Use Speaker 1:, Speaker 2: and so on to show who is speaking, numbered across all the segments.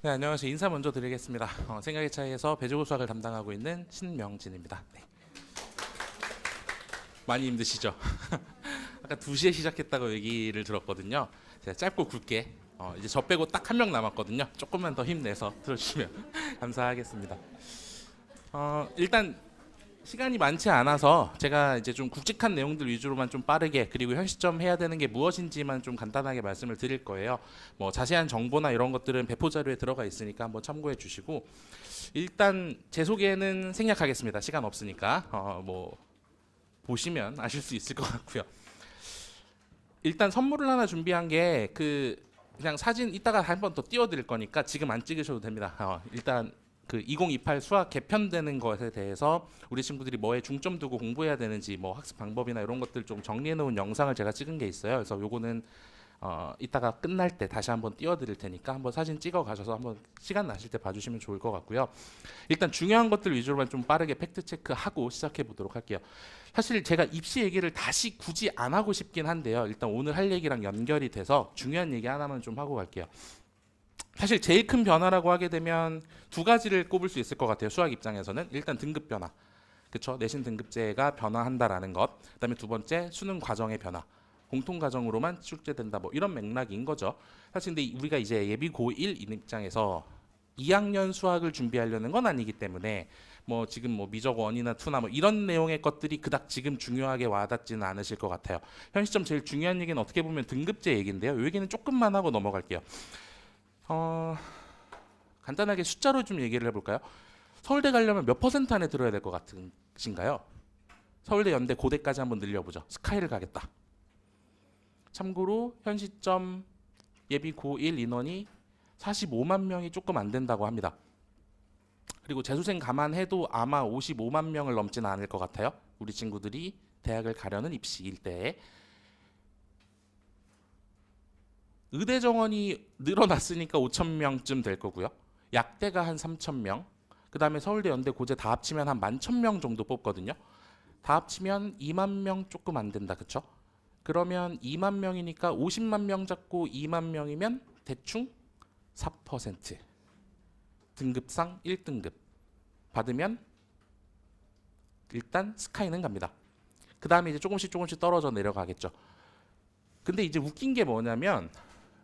Speaker 1: 네, 안녕하세요. 인사 먼저 드리겠습니다. 생각의 차이에서 배주고 수학을 담당하고 있는 신명진입니다. 네. 많이 힘드시죠? 아까 2시에 시작했다고 얘기를 들었거든요. 제가 짧고 굵게 이제 저 빼고 딱 한 명 남았거든요. 조금만 더 힘내서 들어주시면 감사하겠습니다. 일단 시간이 많지 않아서 제가 이제 좀 굵직한 내용들 위주로만 좀 빠르게, 그리고 현 시점 해야 되는 게 무엇인지만 좀 간단하게 말씀을 드릴 거예요. 뭐 자세한 정보나 이런 것들은 배포 자료에 들어가 있으니까 한번 참고해 주시고, 일단 제 소개는 생략하겠습니다. 시간 없으니까 뭐 보시면 아실 수 있을 것 같고요. 일단 선물을 하나 준비한 게 그냥 사진 이따가 한 번 더 띄워드릴 거니까 지금 안 찍으셔도 됩니다. 일단 그 2028 수학 개편되는 것에 대해서 우리 친구들이 뭐에 중점 두고 공부해야 되는지, 뭐 학습 방법이나 이런 것들 좀 정리해 놓은 영상을 제가 찍은 게 있어요. 그래서 요거는 이따가 끝날 때 다시 한번 띄워드릴 테니까 한번 사진 찍어 가셔서 한번 시간 나실 때 봐주시면 좋을 것 같고요. 일단 중요한 것들 위주로만 좀 빠르게 팩트 체크하고 시작해 보도록 할게요. 사실 제가 입시 얘기를 다시 굳이 안 하고 싶긴 한데요. 일단 오늘 할 얘기랑 연결이 돼서 중요한 얘기 하나만 좀 하고 갈게요. 사실 제일 큰 변화라고 하게 되면 두 가지를 꼽을 수 있을 것 같아요. 수학 입장에서는 일단 등급 변화, 그렇죠? 내신 등급제가 변화한다라는 것. 그다음에 두 번째 수능 과정의 변화. 공통 과정으로만 출제된다, 뭐 이런 맥락인 거죠. 사실 근데 우리가 이제 예비 고1 입장에서 2학년 수학을 준비하려는 건 아니기 때문에 뭐 지금 뭐 미적 1이나 2나 뭐 이런 내용의 것들이 그닥 지금 중요하게 와닿지는 않으실 것 같아요. 현 시점 제일 중요한 얘기는 어떻게 보면 등급제 얘기인데요. 이 얘기는 조금만 하고 넘어갈게요. 간단하게 숫자로 좀 얘기를 해볼까요? 서울대 가려면 몇 퍼센트 안에 들어야 될 것 같으신가요? 서울대, 연대, 고대까지 한번 늘려보죠. 스카이를 가겠다. 참고로 현 시점 예비 고1 인원이 45만 명이 조금 안 된다고 합니다. 그리고 재수생 감안해도 아마 55만 명을 넘지는 않을 것 같아요. 우리 친구들이 대학을 가려는 입시일 때. 의대 정원이 늘어났으니까 5천 명쯤 될 거고요. 약대가 한 3천 명. 그 다음에 서울대, 연대, 고재 다 합치면 한 11,000명 정도 뽑거든요. 다 합치면 2만 명 조금 안 된다, 그쵸? 그러면 2만 명이니까 50만 명 잡고 2만 명이면 대충 4%. 등급상 1등급 받으면 일단 스카이는 갑니다. 그 다음에 이제 조금씩 떨어져 내려가겠죠. 근데 이제 웃긴 게 뭐냐면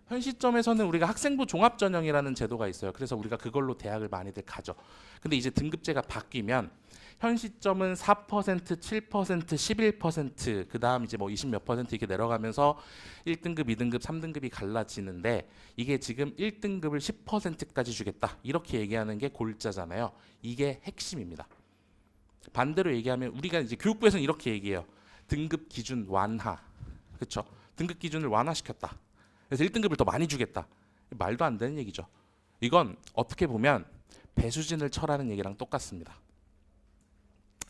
Speaker 1: 현 시점에서는 우리가 학생부 종합전형이라는 제도가 있어요. 그래서 우리가 그걸로 대학을 많이들 가죠. 근데 이제 등급제가 바뀌면 현 시점은 4%, 7%, 11%, 그 다음 이제 뭐 20 몇 퍼센트 이렇게 내려가면서 1등급, 2등급, 3등급이 갈라지는데, 이게 지금 1등급을 10%까지 주겠다, 이렇게 얘기하는 게 골자잖아요. 이게 핵심입니다. 반대로 얘기하면 우리가 이제 교육부에서는 이렇게 얘기해요. 등급 기준 완화, 그렇죠? 등급 기준을 완화시켰다. 그래서 1등급을 더 많이 주겠다. 말도 안 되는 얘기죠. 이건 어떻게 보면 배수진을 쳐라는 얘기랑 똑같습니다.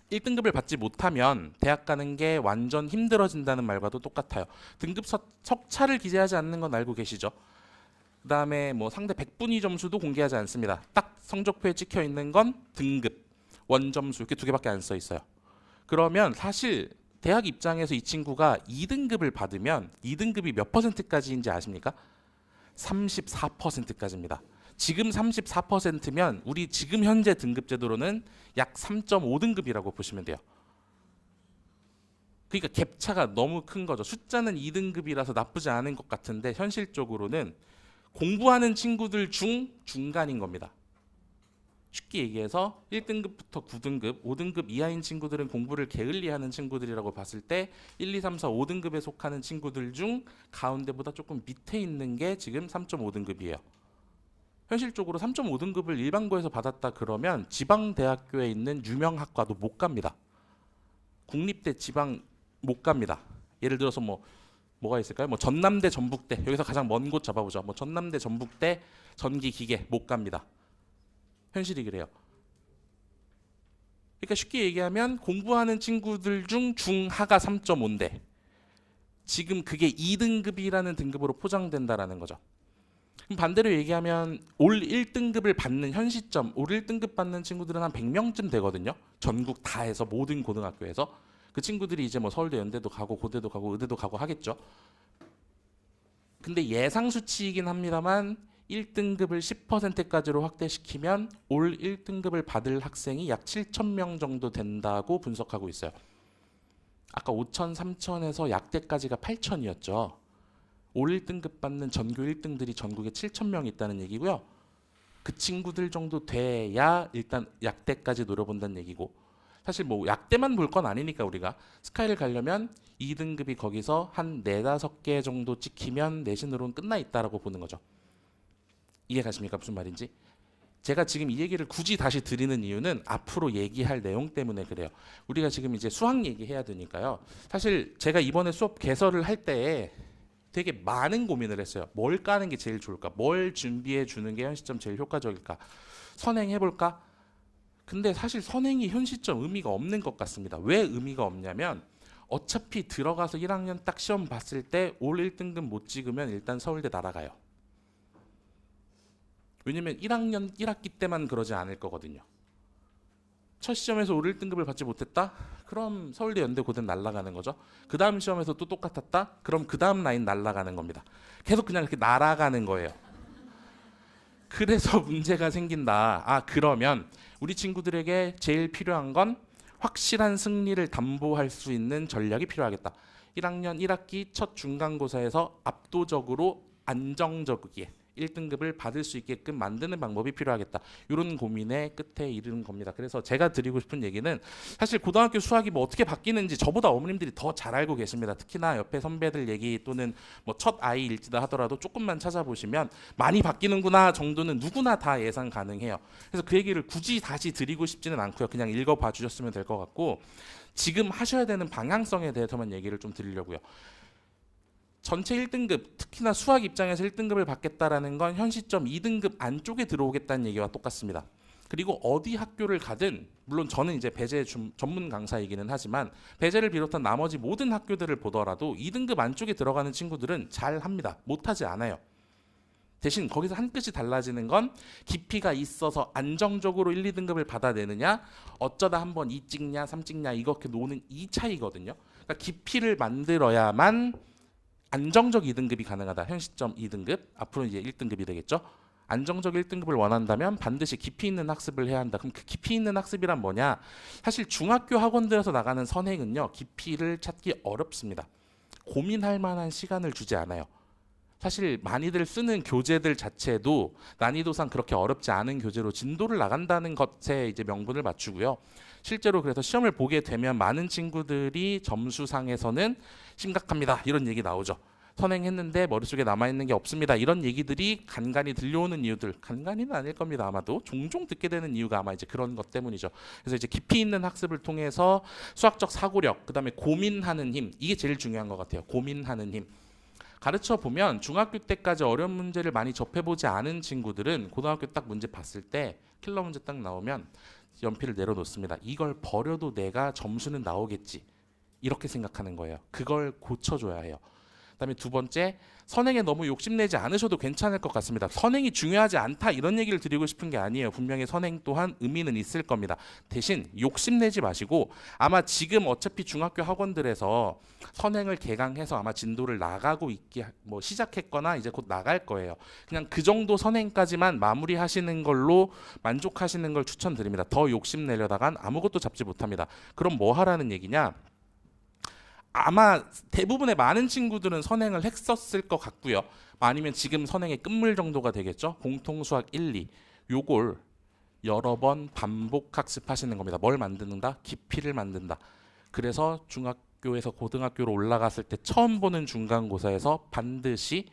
Speaker 1: 1등급을 받지 못하면 대학 가는 게 완전 힘들어진다는 말과도 똑같아요. 등급 석차를 기재하지 않는 건 알고 계시죠? 그 다음에 뭐 상대 100분위 점수도 공개하지 않습니다. 딱 성적표에 찍혀 있는 건 등급, 원점수, 이렇게 두 개밖에 안 써 있어요. 그러면 사실 대학 입장에서 이 친구가 2등급을 받으면 2등급이 몇 퍼센트까지인지 아십니까? 34%까지입니다. 지금 34%면 우리 지금 현재 등급 제도로는 약 3.5등급이라고 보시면 돼요. 그러니까 갭차가 너무 큰 거죠. 숫자는 2등급이라서 나쁘지 않은 것 같은데 현실적으로는 공부하는 친구들 중 중간인 겁니다. 쉽게 얘기해서 1등급부터 9등급, 5등급 이하인 친구들은 공부를 게을리하는 친구들이라고 봤을 때 1, 2, 3, 4, 5등급에 속하는 친구들 중 가운데보다 조금 밑에 있는 게 지금 3.5등급이에요. 현실적으로 3.5등급을 일반고에서 받았다 그러면 지방대학교에 있는 유명 학과도 못 갑니다. 국립대, 지방 못 갑니다. 예를 들어서 뭐가 있을까요? 뭐 전남대, 전북대, 여기서 가장 먼 곳 잡아보죠. 뭐 전남대, 전북대, 전기기계 못 갑니다. 현실이 그래요. 그러니까 쉽게 얘기하면 공부하는 친구들 중 중하가 3.5인데 지금 그게 2등급이라는 등급으로 포장된다라는 거죠. 그럼 반대로 얘기하면 올 1등급을 받는 현 시점, 올 1등급 받는 친구들은 한 100명쯤 되거든요. 전국 다 해서 모든 고등학교에서. 그 친구들이 이제 뭐 서울대, 연대도 가고 고대도 가고 의대도 가고 하겠죠. 근데 예상 수치이긴 합니다만 1등급을 10%까지로 확대시키면 올 1등급을 받을 학생이 약 7,000명 정도 된다고 분석하고 있어요. 아까 5,000, 3,000에서 약대까지가 8,000이었죠. 올 1등급 받는 전교 1등들이 전국에 7,000명 있다는 얘기고요. 그 친구들 정도 돼야 일단 약대까지 노려본다는 얘기고, 사실 뭐 약대만 볼 건 아니니까 우리가 스카이를 가려면 2등급이 거기서 한 4, 5개 정도 찍히면 내신으로는 끝나 있다라고 보는 거죠. 이해 가십니까? 무슨 말인지? 제가 지금 이 얘기를 굳이 다시 드리는 이유는 앞으로 얘기할 내용 때문에 그래요. 우리가 지금 이제 수학 얘기해야 되니까요. 사실 제가 이번에 수업 개설을 할 때 되게 많은 고민을 했어요. 뭘 까는 게 제일 좋을까? 뭘 준비해 주는 게 현 시점 제일 효과적일까? 선행해 볼까? 근데 사실 선행이 현 시점 의미가 없는 것 같습니다. 왜 의미가 없냐면 어차피 들어가서 1학년 딱 시험 봤을 때 올 1등급 못 찍으면 일단 서울대 날아가요. 왜냐면 1학년 1학기 때만 그러지 않을 거거든요. 첫 시험에서 올 1등급을 받지 못했다? 그럼 서울대 연대 고등 날아가는 거죠. 그 다음 시험에서 또 똑같았다? 그럼 그 다음 라인 날아가는 겁니다. 계속 그냥 이렇게 날아가는 거예요. 그래서 문제가 생긴다. 아, 그러면 우리 친구들에게 제일 필요한 건 확실한 승리를 담보할 수 있는 전략이 필요하겠다. 1학년 1학기 첫 중간고사에서 압도적으로 안정적이게 1등급을 받을 수 있게끔 만드는 방법이 필요하겠다. 이런 고민의 끝에 이르는 겁니다. 그래서 제가 드리고 싶은 얘기는 사실 고등학교 수학이 뭐 어떻게 바뀌는지 저보다 어머님들이 더 잘 알고 계십니다. 특히나 옆에 선배들 얘기 또는 뭐 첫 아이일지다 하더라도 조금만 찾아보시면 많이 바뀌는구나 정도는 누구나 다 예상 가능해요. 그래서 그 얘기를 굳이 다시 드리고 싶지는 않고요. 그냥 읽어봐 주셨으면 될 것 같고, 지금 하셔야 되는 방향성에 대해서만 얘기를 좀 드리려고요. 전체 1등급, 특히나 수학 입장에서 1등급을 받겠다라는 건 현 시점 2등급 안쪽에 들어오겠다는 얘기와 똑같습니다. 그리고 어디 학교를 가든, 물론 저는 이제 배제 전문 강사이기는 하지만 배제를 비롯한 나머지 모든 학교들을 보더라도 2등급 안쪽에 들어가는 친구들은 잘 합니다. 못하지 않아요. 대신 거기서 한 끗이 달라지는 건 깊이가 있어서 안정적으로 1, 2등급을 받아내느냐, 어쩌다 한번 2 찍냐 3 찍냐 이렇게 노는 이 차이거든요. 그러니까 깊이를 만들어야만 안정적 2등급이 가능하다. 현 시점 2등급, 앞으로 이제 1등급이 되겠죠. 안정적 1등급을 원한다면 반드시 깊이 있는 학습을 해야 한다. 그럼 그 깊이 있는 학습이란 뭐냐? 사실 중학교 학원들에서 나가는 선행은요, 깊이를 찾기 어렵습니다. 고민할 만한 시간을 주지 않아요. 사실 많이들 쓰는 교재들 자체도 난이도상 그렇게 어렵지 않은 교재로 진도를 나간다는 것에 이제 명분을 맞추고요. 실제로 그래서 시험을 보게 되면 많은 친구들이 점수상에서는 심각합니다. 이런 얘기 나오죠. 선행했는데 머릿속에 남아있는 게 없습니다. 이런 얘기들이 간간히 들려오는 이유들, 간간히는 아닐 겁니다. 아마도 종종 듣게 되는 이유가 아마 이제 그런 것 때문이죠. 그래서 이제 깊이 있는 학습을 통해서 수학적 사고력, 그다음에 고민하는 힘, 이게 제일 중요한 것 같아요. 고민하는 힘. 가르쳐 보면 중학교 때까지 어려운 문제를 많이 접해보지 않은 친구들은 고등학교 딱 문제 봤을 때 킬러 문제 딱 나오면 연필을 내려놓습니다. 이걸 버려도 내가 점수는 나오겠지. 이렇게 생각하는 거예요. 그걸 고쳐줘야 해요. 그다음에 두 번째, 선행에 너무 욕심내지 않으셔도 괜찮을 것 같습니다. 선행이 중요하지 않다 이런 얘기를 드리고 싶은 게 아니에요. 분명히 선행 또한 의미는 있을 겁니다. 대신 욕심내지 마시고, 아마 지금 어차피 중학교 학원들에서 선행을 개강해서 아마 진도를 나가고 있게 뭐 시작했거나 이제 곧 나갈 거예요. 그냥 그 정도 선행까지만 마무리하시는 걸로 만족하시는 걸 추천드립니다. 더 욕심내려다간 아무것도 잡지 못합니다. 그럼 뭐 하라는 얘기냐? 아마 대부분의 많은 친구들은 선행을 했었을 것 같고요. 아니면 지금 선행의 끝물 정도가 되겠죠. 공통수학 1, 2 요걸 여러 번 반복 학습하시는 겁니다. 뭘 만든다? 깊이를 만든다. 그래서 중학교에서 고등학교로 올라갔을 때 처음 보는 중간고사에서 반드시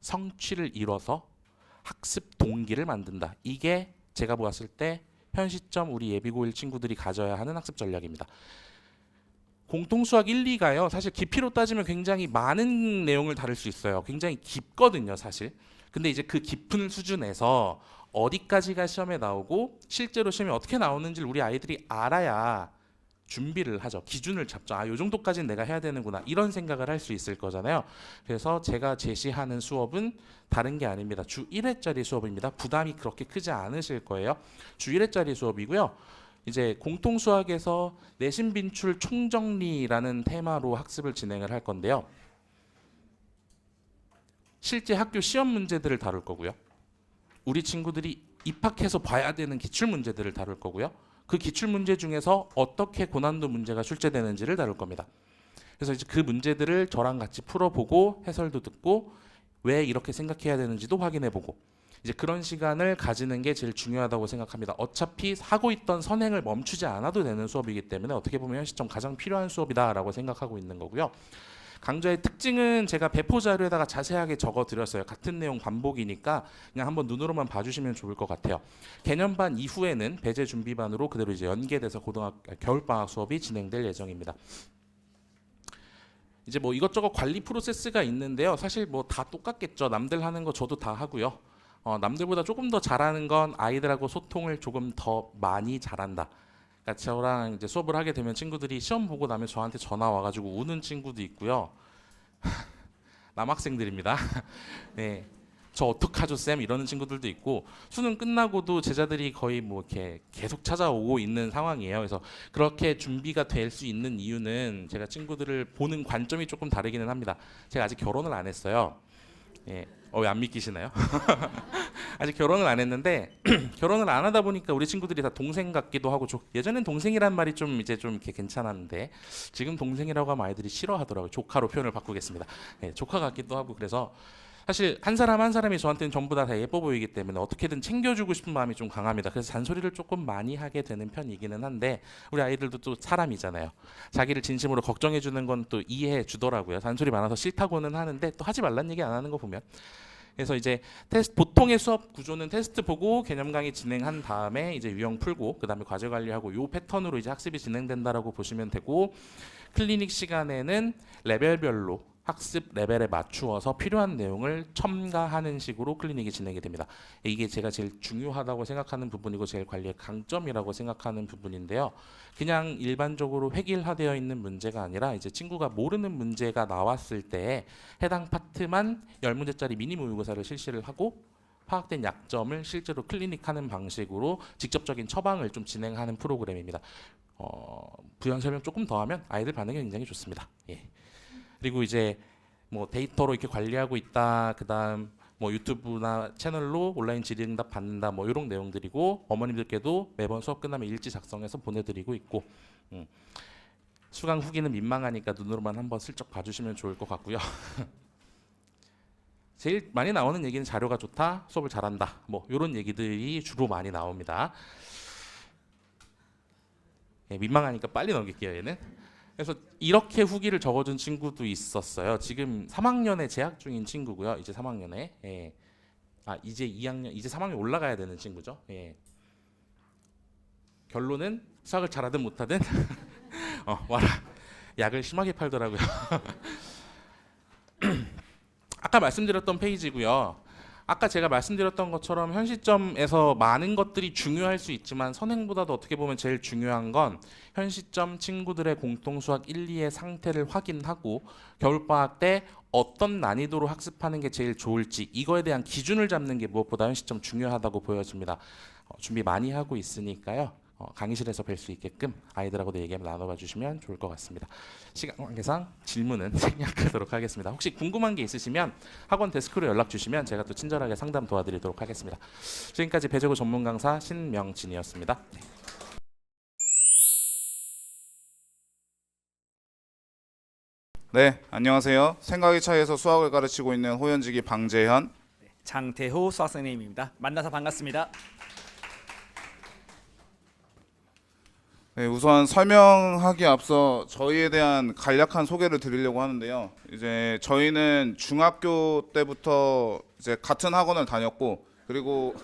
Speaker 1: 성취를 이뤄서 학습 동기를 만든다. 이게 제가 보았을 때 현 시점 우리 예비고1 친구들이 가져야 하는 학습 전략입니다. 공통수학 1, 2가요. 사실 깊이로 따지면 굉장히 많은 내용을 다룰 수 있어요. 굉장히 깊거든요, 사실. 근데 이제 그 깊은 수준에서 어디까지가 시험에 나오고 실제로 시험에 어떻게 나오는지를 우리 아이들이 알아야 준비를 하죠. 기준을 잡죠. 아, 요 정도까지는 내가 해야 되는구나. 이런 생각을 할 수 있을 거잖아요. 그래서 제가 제시하는 수업은 다른 게 아닙니다. 주 1회짜리 수업입니다. 부담이 그렇게 크지 않으실 거예요. 주 1회짜리 수업이고요. 이제 공통수학에서 내신 빈출 총정리라는 테마로 학습을 진행을 할 건데요. 실제 학교 시험 문제들을 다룰 거고요. 우리 친구들이 입학해서 봐야 되는 기출 문제들을 다룰 거고요. 그 기출 문제 중에서 어떻게 고난도 문제가 출제되는지를 다룰 겁니다. 그래서 이제 그 문제들을 저랑 같이 풀어보고 해설도 듣고 왜 이렇게 생각해야 되는지도 확인해보고 이제 그런 시간을 가지는 게 제일 중요하다고 생각합니다. 어차피 하고 있던 선행을 멈추지 않아도 되는 수업이기 때문에 어떻게 보면 현 시점 가장 필요한 수업이다라고 생각하고 있는 거고요. 강좌의 특징은 제가 배포 자료에다가 자세하게 적어드렸어요. 같은 내용 반복이니까 그냥 한번 눈으로만 봐주시면 좋을 것 같아요. 개념반 이후에는 배제 준비반으로 그대로 이제 연계돼서 겨울방학 수업이 진행될 예정입니다. 이제 뭐 이것저것 관리 프로세스가 있는데요. 사실 뭐 다 똑같겠죠. 남들 하는 거 저도 다 하고요. 남들보다 조금 더 잘하는 건 아이들하고 소통을 조금 더 많이 잘한다. 그러니까 저랑 이제 수업을 하게 되면 친구들이 시험 보고 나면 저한테 전화 와가지고 우는 친구도 있고요. 남학생들입니다. 네, 저 어떡하죠 쌤 이러는 친구들도 있고 수능 끝나고도 제자들이 거의 뭐 이렇게 계속 찾아오고 있는 상황이에요. 그래서 그렇게 준비가 될 수 있는 이유는 제가 친구들을 보는 관점이 조금 다르기는 합니다. 제가 아직 결혼을 안 했어요. 예. 왜 안 믿기시나요? 아직 결혼을 안 했는데 결혼을 안 하다 보니까 우리 친구들이 다 동생 같기도 하고 예전엔 동생이란 말이 좀 이제 좀 이렇게 괜찮았는데 지금 동생이라고 하면 아이들이 싫어하더라고요. 조카로 표현을 바꾸겠습니다. 네, 조카 같기도 하고 그래서 사실 한 사람 한 사람이 저한테는 전부 다 예뻐 보이기 때문에 어떻게든 챙겨주고 싶은 마음이 좀 강합니다. 그래서 잔소리를 조금 많이 하게 되는 편이기는 한데 우리 아이들도 또 사람이잖아요. 자기를 진심으로 걱정해 주는 건 또 이해해 주더라고요. 잔소리 많아서 싫다고는 하는데 또 하지 말란 얘기 안 하는 거 보면 그래서 이제 보통의 수업 구조는 테스트 보고 개념 강의 진행한 다음에 이제 유형 풀고 그다음에 과제 관리하고 요 패턴으로 이제 학습이 진행된다라고 보시면 되고 클리닉 시간에는 레벨별로 학습 레벨에 맞추어서 필요한 내용을 첨가하는 식으로 클리닉이 진행이 됩니다. 이게 제가 제일 중요하다고 생각하는 부분이고 제일 관리의 강점이라고 생각하는 부분인데요. 그냥 일반적으로 획일화되어 있는 문제가 아니라 이제 친구가 모르는 문제가 나왔을 때 해당 파트만 10문제짜리 미니 모의고사를 실시를 하고 파악된 약점을 실제로 클리닉하는 방식으로 직접적인 처방을 좀 진행하는 프로그램입니다. 부연 설명 조금 더 하면 아이들 반응이 굉장히 좋습니다. 예. 그리고 이제 뭐 데이터로 이렇게 관리하고 있다. 그다음 뭐 유튜브나 채널로 온라인 질의응답 받는다. 뭐 이런 내용들이고 어머님들께도 매번 수업 끝나면 일지 작성해서 보내드리고 있고 수강 후기는 민망하니까 눈으로만 한번 슬쩍 봐주시면 좋을 것 같고요. 제일 많이 나오는 얘기는 자료가 좋다, 수업을 잘한다. 뭐 이런 얘기들이 주로 많이 나옵니다. 예, 민망하니까 빨리 넘길게요 얘는. 그래서 이렇게 후기를 적어준 친구도 있었어요. 지금 3학년에 재학 중인 친구고요. 이제 3학년에 예. 이제 2학년, 이제 3학년 올라가야 되는 친구죠. 예. 결론은 수학을 잘하든 못하든 와라. 약을 심하게 팔더라고요. 아까 말씀드렸던 페이지고요. 아까 제가 말씀드렸던 것처럼 현 시점에서 많은 것들이 중요할 수 있지만 선행보다도 어떻게 보면 제일 중요한 건 현 시점 친구들의 공통수학 1, 2의 상태를 확인하고 겨울방학 때 어떤 난이도로 학습하는 게 제일 좋을지 이거에 대한 기준을 잡는 게 무엇보다 현 시점 중요하다고 보여집니다. 준비 많이 하고 있으니까요. 강의실에서 뵐 수 있게끔 아이들하고도 얘기 한번 나눠봐 주시면 좋을 것 같습니다. 시간 관계상 질문은 생략하도록 하겠습니다. 혹시 궁금한 게 있으시면 학원 데스크로 연락 주시면 제가 또 친절하게 상담 도와드리도록 하겠습니다. 지금까지 배재고 전문 강사 신명진이었습니다.
Speaker 2: 네, 안녕하세요. 생각의 차이에서 수학을 가르치고 있는 호연지기 방재현.
Speaker 3: 장태호 수학선생님입니다. 만나서 반갑습니다.
Speaker 2: 네, 우선 설명하기 앞서 저희에 대한 간략한 소개를 드리려고 하는데요. 이제 저희는 중학교 때부터 이제 같은 학원을 다녔고 그리고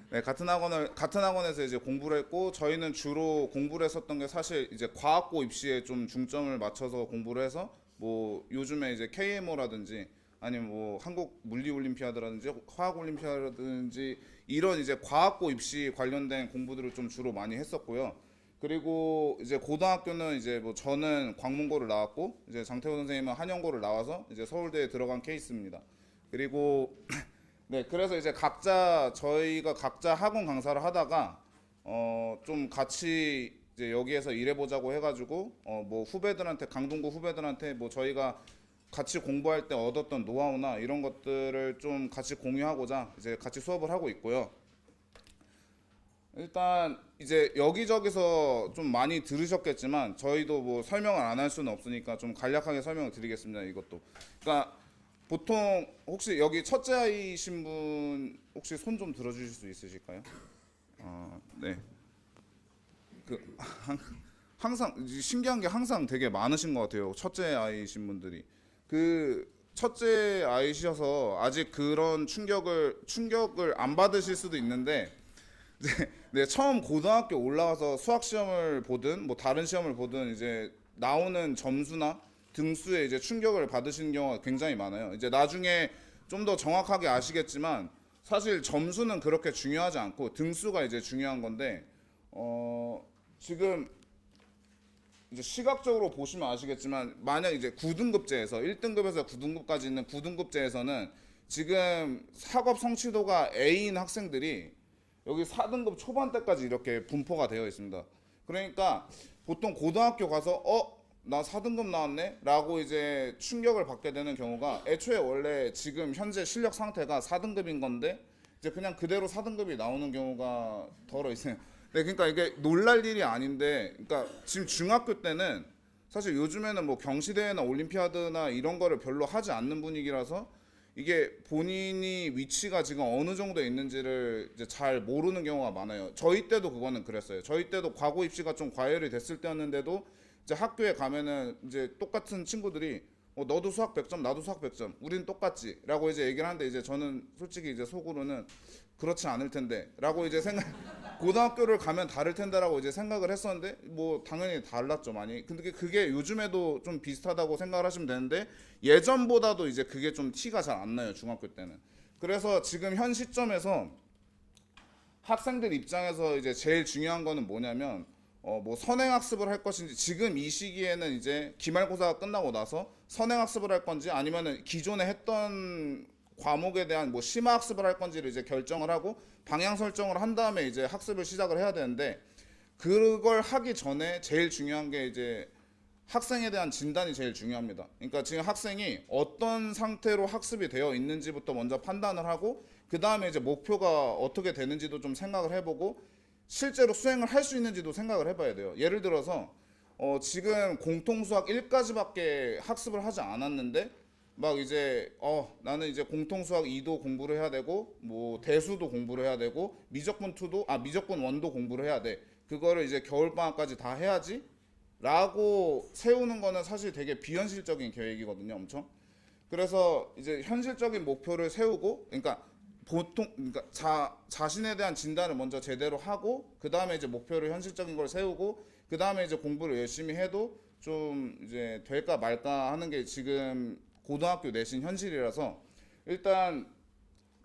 Speaker 2: 네, 같은 학원에서 이제 공부를 했고 저희는 주로 공부를 했었던 게 사실 이제 과학고 입시에 좀 중점을 맞춰서 공부를 해서 뭐 요즘에 이제 KMO라든지 아니면 뭐 한국 물리 올림피아드라든지 화학 올림피아드라든지 이런 이제 과학고 입시 관련된 공부들을 좀 주로 많이 했었고요. 그리고 이제 고등학교는 이제 뭐 저는 광문고를 나왔고 이제 장태호 선생님은 한영고를 나와서 이제 서울대에 들어간 케이스입니다. 그리고 네, 그래서 이제 저희가 각자 학원 강사를 하다가 좀 같이 이제 여기에서 일해보자고 해가지고 뭐 후배들한테 강동구 후배들한테 뭐 저희가 같이 공부할 때 얻었던 노하우나 이런 것들을 좀 같이 공유하고자 이제 같이 수업을 하고 있고요. 일단 이제 여기저기서 좀 많이 들으셨겠지만 저희도 뭐 설명을 안 할 수는 없으니까 좀 간략하게 설명을 드리겠습니다. 이것도. 그러니까 보통 혹시 여기 첫째 아이신 분 혹시 손 좀 들어주실 수 있으실까요? 네. 그 항상 신기한 게 항상 되게 많으신 것 같아요. 첫째 아이신 분들이. 그 첫째 아이셔서 아직 그런 충격을 안 받으실 수도 있는데 네, 처음 고등학교 올라와서 수학 시험을 보든 뭐 다른 시험을 보든 이제 나오는 점수나 등수에 이제 충격을 받으시는 경우가 굉장히 많아요. 이제 나중에 좀 더 정확하게 아시겠지만 사실 점수는 그렇게 중요하지 않고 등수가 이제 중요한 건데 지금 이제 시각적으로 보시면 아시겠지만 만약 이제 9등급제에서 1등급에서 9등급까지 있는 9등급제에서는 지금 학업 성취도가 A인 학생들이 여기 4등급 초반대까지 이렇게 분포가 되어 있습니다. 그러니까 보통 고등학교 가서 나 4등급 나왔네? 라고 이제 충격을 받게 되는 경우가 애초에 원래 지금 현재 실력 상태가 4등급인 건데 이제 그냥 그대로 4등급이 나오는 경우가 덜어 있어요. 네, 그러니까 이게 놀랄 일이 아닌데, 그러니까 지금 중학교 때는 사실 요즘에는 뭐 경시대회나 올림피아드나 이런 거를 별로 하지 않는 분위기라서 이게 본인이 위치가 지금 어느 정도에 있는지를 이제 잘 모르는 경우가 많아요. 저희 때도 그거는 그랬어요. 저희 때도 과거 입시가 좀 과열이 됐을 때였는데도 이제 학교에 가면은 이제 똑같은 친구들이 너도 수학 100점, 나도 수학 100점, 우린 똑같지라고 이제 얘기를 하는데 이제 저는 솔직히 이제 속으로는 그렇지 않을 텐데라고 이제 고등학교를 가면 다를 텐데라고 이제 생각을 했었는데 뭐 당연히 달랐죠 많이. 근데 그게 요즘에도 좀 비슷하다고 생각을 하시면 되는데 예전보다도 이제 그게 좀 티가 잘 안 나요 중학교 때는. 그래서 지금 현 시점에서 학생들 입장에서 이제 제일 중요한 거는 뭐냐면 뭐 선행학습을 할 것인지 지금 이 시기에는 이제 기말고사가 끝나고 나서 선행학습을 할 건지 아니면은 기존에 했던 과목에 대한 뭐 심화학습을 할 건지를 이제 결정을 하고 방향 설정을 한 다음에 이제 학습을 시작을 해야 되는데 그걸 하기 전에 제일 중요한 게 이제 학생에 대한 진단이 제일 중요합니다. 그러니까 지금 학생이 어떤 상태로 학습이 되어 있는지부터 먼저 판단을 하고 그 다음에 이제 목표가 어떻게 되는지도 좀 생각을 해보고 실제로 수행을 할 수 있는지도 생각을 해봐야 돼요. 예를 들어서 지금 공통수학 1까지밖에 학습을 하지 않았는데 막 이제 나는 이제 공통수학 2도 공부를 해야 되고 뭐 대수도 공부를 해야 되고 미적분 1도 공부를 해야 돼. 그거를 이제 겨울방학까지 다 해야지 라고 세우는 거는 사실 되게 비현실적인 계획이거든요. 엄청. 그래서 이제 현실적인 목표를 세우고 그러니까 자신에 대한 진단을 먼저 제대로 하고 그 다음에 이제 목표를 현실적인 걸 세우고 그 다음에 이제 공부를 열심히 해도 좀 이제 될까 말까 하는 게 지금 고등학교 내신 현실이라서 일단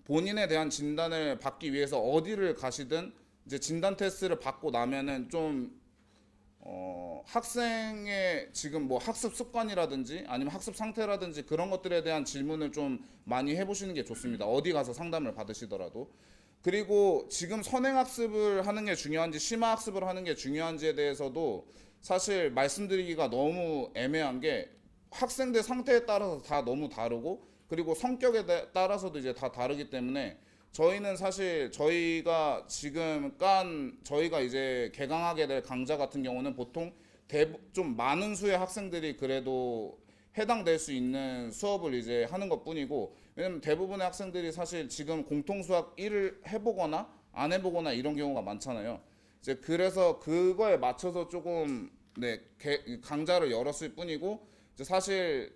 Speaker 2: 본인에 대한 진단을 받기 위해서 어디를 가시든 이제 진단 테스트를 받고 나면은 좀 학생의 지금 뭐 학습 습관이라든지 아니면 학습 상태라든지 그런 것들에 대한 질문을 좀 많이 해보시는 게 좋습니다. 어디 가서 상담을 받으시더라도. 그리고 지금 선행학습을 하는 게 중요한지 심화학습을 하는 게 중요한지에 대해서도 사실 말씀드리기가 너무 애매한 게 학생들 상태에 따라서 다 너무 다르고 그리고 성격에 따라서도 이제 다 다르기 때문에 저희는 사실 저희가 이제 개강하게 될 강좌 같은 경우는 보통 좀 많은 수의 학생들이 그래도 해당될 수 있는 수업을 이제 하는 것 뿐이고 왜냐면 대부분의 학생들이 사실 지금 공통수학 1을 해보거나 안 해보거나 이런 경우가 많잖아요. 이제 그래서 그거에 맞춰서 조금 강좌를 열었을 뿐이고 이제 사실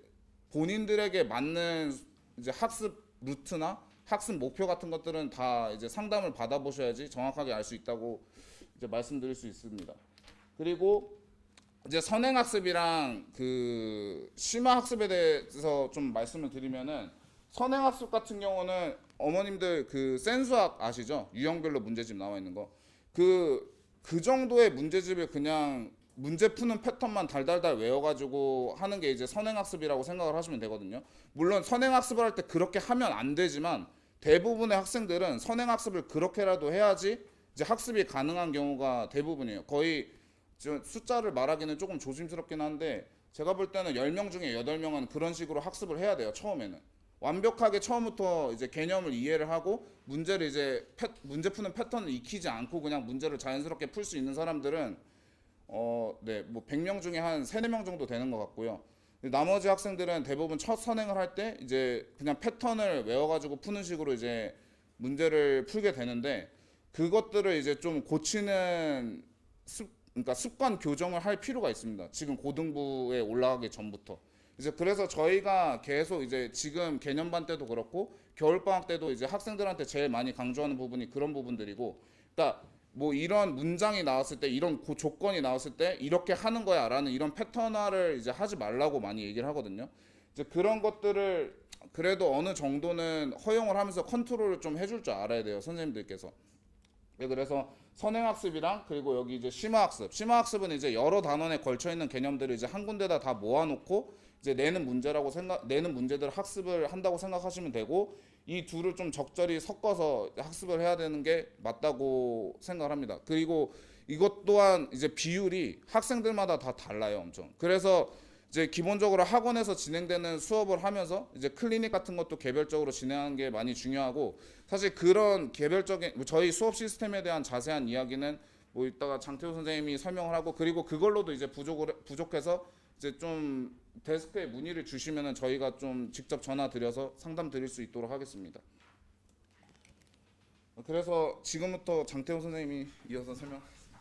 Speaker 2: 본인들에게 맞는 이제 학습 루트나 학습 목표 같은 것들은 다 이제 상담을 받아보셔야지 정확하게 알 수 있다고 이제 말씀드릴 수 있습니다. 그리고 이제 선행학습이랑 그 심화학습에 대해서 좀 말씀을 드리면은 선행학습 같은 경우는 어머님들 그 센수학 아시죠? 유형별로 문제집 나와 있는 거. 그 정도의 문제집을 그냥 문제 푸는 패턴만 달달달 외워가지고 하는 게 이제 선행학습이라고 생각을 하시면 되거든요. 물론 선행학습을 할 때 그렇게 하면 안 되지만 대부분의 학생들은 선행학습을 그렇게라도 해야지 이제 학습이 가능한 경우가 대부분이에요. 거의 숫자를 말하기는 조금 조심스럽긴 한데 제가 볼 때는 10명 중에 8명은 그런 식으로 학습을 해야 돼요. 처음에는. 완벽하게 처음부터 이제 개념을 이해를 하고 문제를 이제 문제 푸는 패턴을 익히지 않고 그냥 문제를 자연스럽게 풀 수 있는 사람들은 뭐 100명 중에 한 3, 4명 정도 되는 것 같고요. 나머지 학생들은 대부분 첫 선행을 할 때 이제 그냥 패턴을 외워가지고 푸는 식으로 이제 문제를 풀게 되는데 그것들을 이제 좀 고치는 그러니까 습관 교정을 할 필요가 있습니다. 지금 고등부에 올라가기 전부터. 이제 그래서 저희가 계속 이제 지금 개념반 때도 그렇고 겨울방학 때도 이제 학생들한테 제일 많이 강조하는 부분이 그런 부분들이고, 그러니까 뭐 이런 문장이 나왔을 때 이런 조건이 나왔을 때 이렇게 하는 거야라는 이런 패턴화를 이제 하지 말라고 많이 얘기를 하거든요. 이제 그런 것들을 그래도 어느 정도는 허용을 하면서 컨트롤을 좀 해줄 줄 알아야 돼요, 선생님들께서. 네, 그래서 선행학습이랑 그리고 여기 이제 심화학습. 심화학습은 이제 여러 단원에 걸쳐 있는 개념들을 이제 한 군데다 다 모아놓고 이제 내는 문제들을 학습을 한다고 생각하시면 되고, 이 둘을 좀 적절히 섞어서 학습을 해야 되는 게 맞다고 생각을 합니다. 그리고 이것 또한 이제 비율이 학생들마다 다 달라요, 엄청. 그래서 이제 기본적으로 학원에서 진행되는 수업을 하면서 이제 클리닉 같은 것도 개별적으로 진행하는 게 많이 중요하고, 사실 그런 개별적인 저희 수업 시스템에 대한 자세한 이야기는 뭐 이따가 장태호 선생님이 설명을 하고, 그리고 그걸로도 이제 부족해서 이제 좀 데스크에 문의를 주시면은 저희가 좀 직접 전화 드려서 상담 드릴 수 있도록 하겠습니다. 그래서 지금부터 장태호 선생님이 이어서 설명하겠습니다.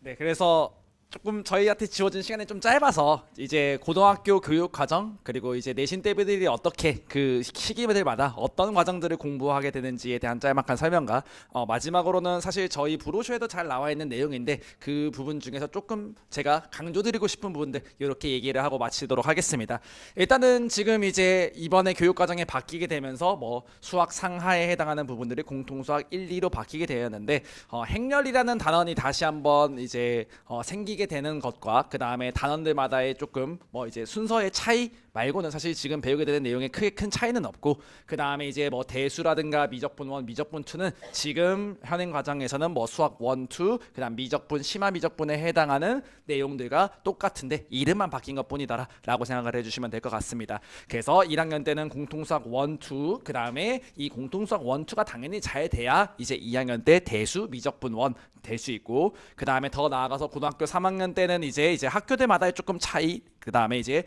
Speaker 3: 네, 그래서 조금 저희한테 지워진 시간이 좀 짧아서 이제 고등학교 교육 과정 그리고 이제 내신 대비들이 어떻게 그 시기들마다 어떤 과정들을 공부하게 되는지에 대한 짤막한 설명과 마지막으로는 사실 저희 브로셔에도 잘 나와 있는 내용인데 그 부분 중에서 조금 제가 강조드리고 싶은 부분들 이렇게 얘기를 하고 마치도록 하겠습니다. 일단은 지금 이제 이번에 교육 과정이 바뀌게 되면서 뭐 수학 상하에 해당하는 부분들이 공통수학 1, 2로 바뀌게 되었는데 행렬이라는 단원이 다시 한번 이제 생기게 되는 것과 그 다음에 단원들마다의 조금 뭐 이제 순서의 차이 말고는 사실 지금 배우게 되는 내용에 크게 큰 차이는 없고, 그 다음에 이제 뭐 대수라든가 미적분 1, 미적분 2는 지금 현행 과정에서는 뭐 수학 1, 2, 그 다음 미적분, 심화 미적분에 해당하는 내용들과 똑같은데 이름만 바뀐 것 뿐이다 라고 생각을 해주시면 될 것 같습니다. 그래서 1학년 때는 공통수학 1, 2, 그 다음에 이 공통수학 1, 2가 당연히 잘 돼야 이제 2학년 때 대수, 미적분 1 될 수 있고, 그 다음에 더 나아가서 고등학교 3학년 때는 이제 학교들마다의 조금 차이, 그 다음에 이제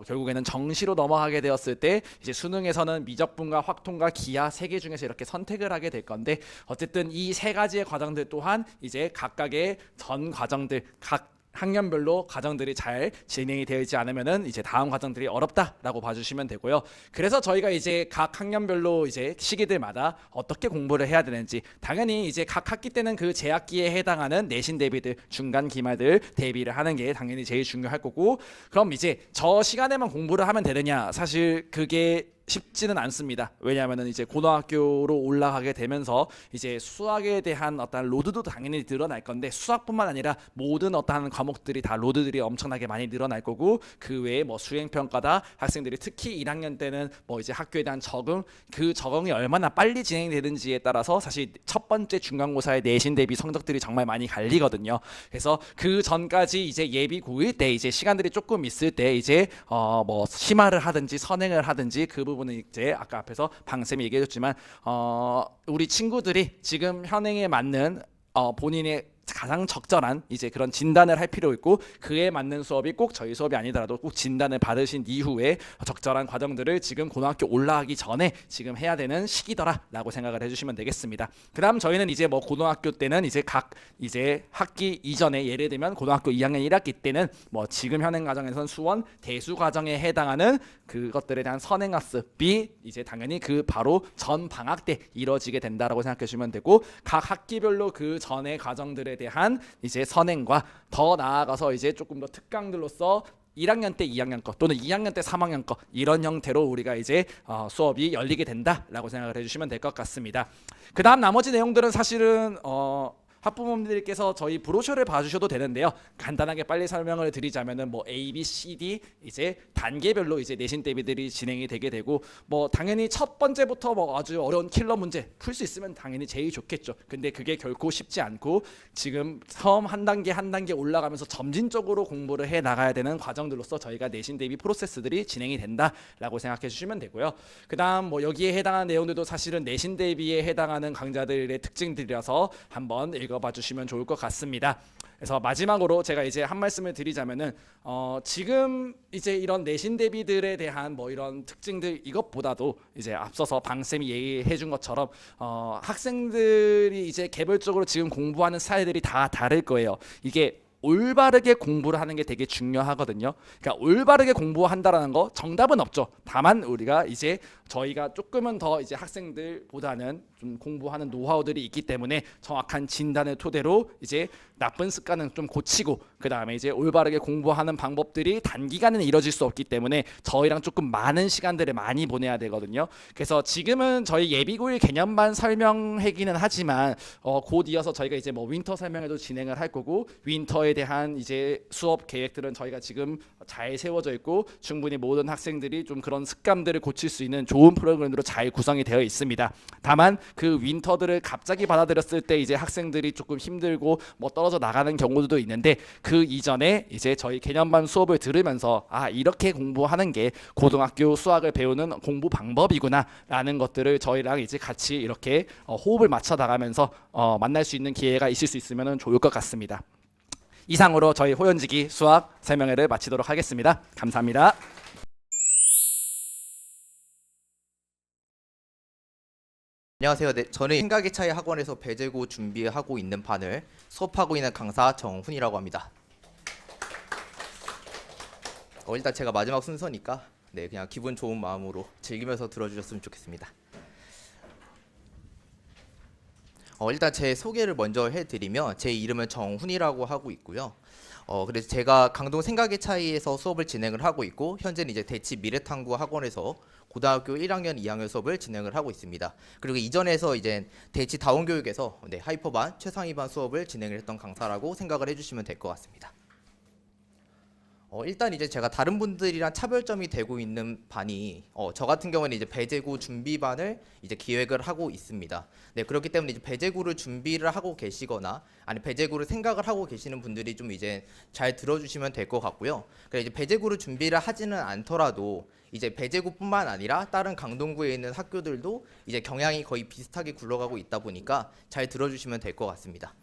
Speaker 3: 결국에는 정시로 넘어가게 되었을 때 이제 수능에서는 미적분과 확통과 기하 3개 중에서 이렇게 선택을 하게 될 건데, 어쨌든 이 3가지의 과정들 또한 이제 각각의 전 과정들 각 학년별로 과정들이 잘 진행이 되어 있지 않으면은 이제 다음 과정들이 어렵다라고 봐주시면 되고요. 그래서 저희가 이제 각 학년별로 이제 시기들마다 어떻게 공부를 해야 되는지, 당연히 이제 각 학기 때는 그 재학기에 해당하는 내신 대비들, 중간 기말들 대비를 하는 게 당연히 제일 중요할 거고, 그럼 이제 저 시간에만 공부를 하면 되느냐? 사실 그게 쉽지는 않습니다. 왜냐하면 이제 고등학교로 올라가게 되면서 이제 수학에 대한 어떤 로드도 당연히 늘어날 건데, 수학뿐만 아니라 모든 어떤 과목들이 다 로드들이 엄청나게 많이 늘어날 거고, 그 외에 뭐 수행평가다, 학생들이 특히 1학년 때는 뭐 이제 학교에 대한 적응, 그 적응이 얼마나 빨리 진행되는지에 따라서 사실 첫 번째 중간고사의 내신 대비 성적들이 정말 많이 갈리거든요. 그래서 그 전까지 이제 예비 고1 때 이제 시간들이 조금 있을 때 이제 뭐 심화를 하든지 선행을 하든지 그 부분은 이제 아까 앞에서 방쌤이 얘기해줬지만 우리 친구들이 지금 현행에 맞는 본인의 가장 적절한 이제 그런 진단을 할 필요 있고, 그에 맞는 수업이 꼭 저희 수업이 아니더라도 꼭 진단을 받으신 이후에 적절한 과정들을 지금 고등학교 올라가기 전에 지금 해야 되는 시기더라라고 생각을 해주시면 되겠습니다. 그다음 저희는 이제 뭐 고등학교 때는 이제 각 이제 학기 이전에, 예를 들면 고등학교 2학년 1학기 때는 뭐 지금 현행 과정에서는 수원 대수 과정에 해당하는 그것들에 대한 선행학습이 이제 당연히 그 바로 전 방학 때 이루어지게 된다라고 생각해 주시면 되고, 각 학기별로 그 전의 과정들에 대한 이제 선행과 더 나아가서 이제 조금 더 특강들로서 1학년 때 2학년 거 또는 2학년 때 3학년 거 이런 형태로 우리가 이제 수업이 열리게 된다라고 생각을 해주시면 될 것 같습니다. 그 다음 나머지 내용들은 사실은 학부모님들께서 저희 브로셔를 봐주셔도 되는데요. 간단하게 빨리 설명을 드리자면은 뭐 A, B, C, D 이제 단계별로 이제 내신 대비들이 진행이 되게 되고 뭐 당연히 첫 번째부터 뭐 아주 어려운 킬러 문제 풀 수 있으면 당연히 제일 좋겠죠. 근데 그게 결코 쉽지 않고 지금 처음 한 단계 올라가면서 점진적으로 공부를 해 나가야 되는 과정들로서 저희가 내신 대비 프로세스들이 진행이 된다라고 생각해 주시면 되고요. 그다음 뭐 여기에 해당하는 내용들도 사실은 내신 대비에 해당하는 강좌들의 특징들이라서 한번 읽어봐 주시면 좋을 것 같습니다. 그래서 마지막으로 제가 이제 한 말씀을 드리자면은 지금 이제 이런 내신 대비들에 대한 뭐 이런 특징들 이것보다도 이제 앞서서 방쌤이 얘기해 준 것처럼 학생들이 이제 개별적으로 지금 공부하는 스타일들이 다 다를 거예요. 이게 올바르게 공부를 하는 게 되게 중요하거든요. 그러니까 올바르게 공부한다라는 거 정답은 없죠. 다만 우리가 이제 저희가 조금은 더 이제 학생들보다는 좀 공부하는 노하우들이 있기 때문에 정확한 진단을 토대로 이제 나쁜 습관은 좀 고치고 그 다음에 이제 올바르게 공부하는 방법들이 단기간에는 이뤄질 수 없기 때문에 저희랑 조금 많은 시간들을 많이 보내야 되거든요. 그래서 지금은 저희 예비고일 개념만 설명하기는 하지만 곧 이어서 저희가 이제 뭐 윈터 설명회도 진행을 할 거고 윈터에 대한 이제 수업 계획들은 저희가 지금 잘 세워져 있고 충분히 모든 학생들이 좀 그런 습관들을 고칠 수 있는 좋은 프로그램으로 잘 구성이 되어 있습니다. 다만 그 윈터들을 갑자기 받아들였을 때 이제 학생들이 조금 힘들고 뭐 떨어져 나가는 경우도 있는데 그 이전에 이제 저희 개념반 수업을 들으면서 아 이렇게 공부하는 게 고등학교 수학을 배우는 공부 방법이구나라는 것들을 저희랑 이제 같이 이렇게 호흡을 맞춰 나가면서 만날 수 있는 기회가 있을 수 있으면 좋을 것 같습니다. 이상으로 저희 호연지기 수학 설명회를 마치도록 하겠습니다. 감사합니다.
Speaker 4: 안녕하세요. 네, 저는 생각의 차이 학원에서 배재고 준비하고 있는 반을 수업하고 있는 강사 정훈이라고 합니다. 일단 제가 마지막 순서니까 네, 그냥 기분 좋은 마음으로 즐기면서 들어주셨으면 좋겠습니다. 일단 제 소개를 먼저 해드리면 제 이름은 정훈이라고 하고 있고요. 그래서 제가 강동 생각의 차이에서 수업을 진행을 하고 있고 현재는 이제 대치 미래탐구 학원에서 고등학교 1학년 2학년 수업을 진행을 하고 있습니다. 그리고 이전에서 이제 대치 다원교육에서 하이퍼반 최상위반 수업을 진행을 했던 강사라고 생각을 해주시면 될 것 같습니다. 일단 이제 제가 다른 분들이랑 차별점이 되고 있는 반이 저 같은 경우는 이제 배재고 준비반을 이제 기획을 하고 있습니다. 네, 그렇기 때문에 이제 배재고를 준비를 하고 계시거나 아니 배재고를 생각을 하고 계시는 분들이 좀 이제 잘 들어주시면 될 것 같고요. 그래 이제 배재고를 준비를 하지는 않더라도 이제 배재고뿐만 아니라 다른 강동구에 있는 학교들도 이제 경향이 거의 비슷하게 굴러가고 있다 보니까 잘 들어주시면 될 것 같습니다.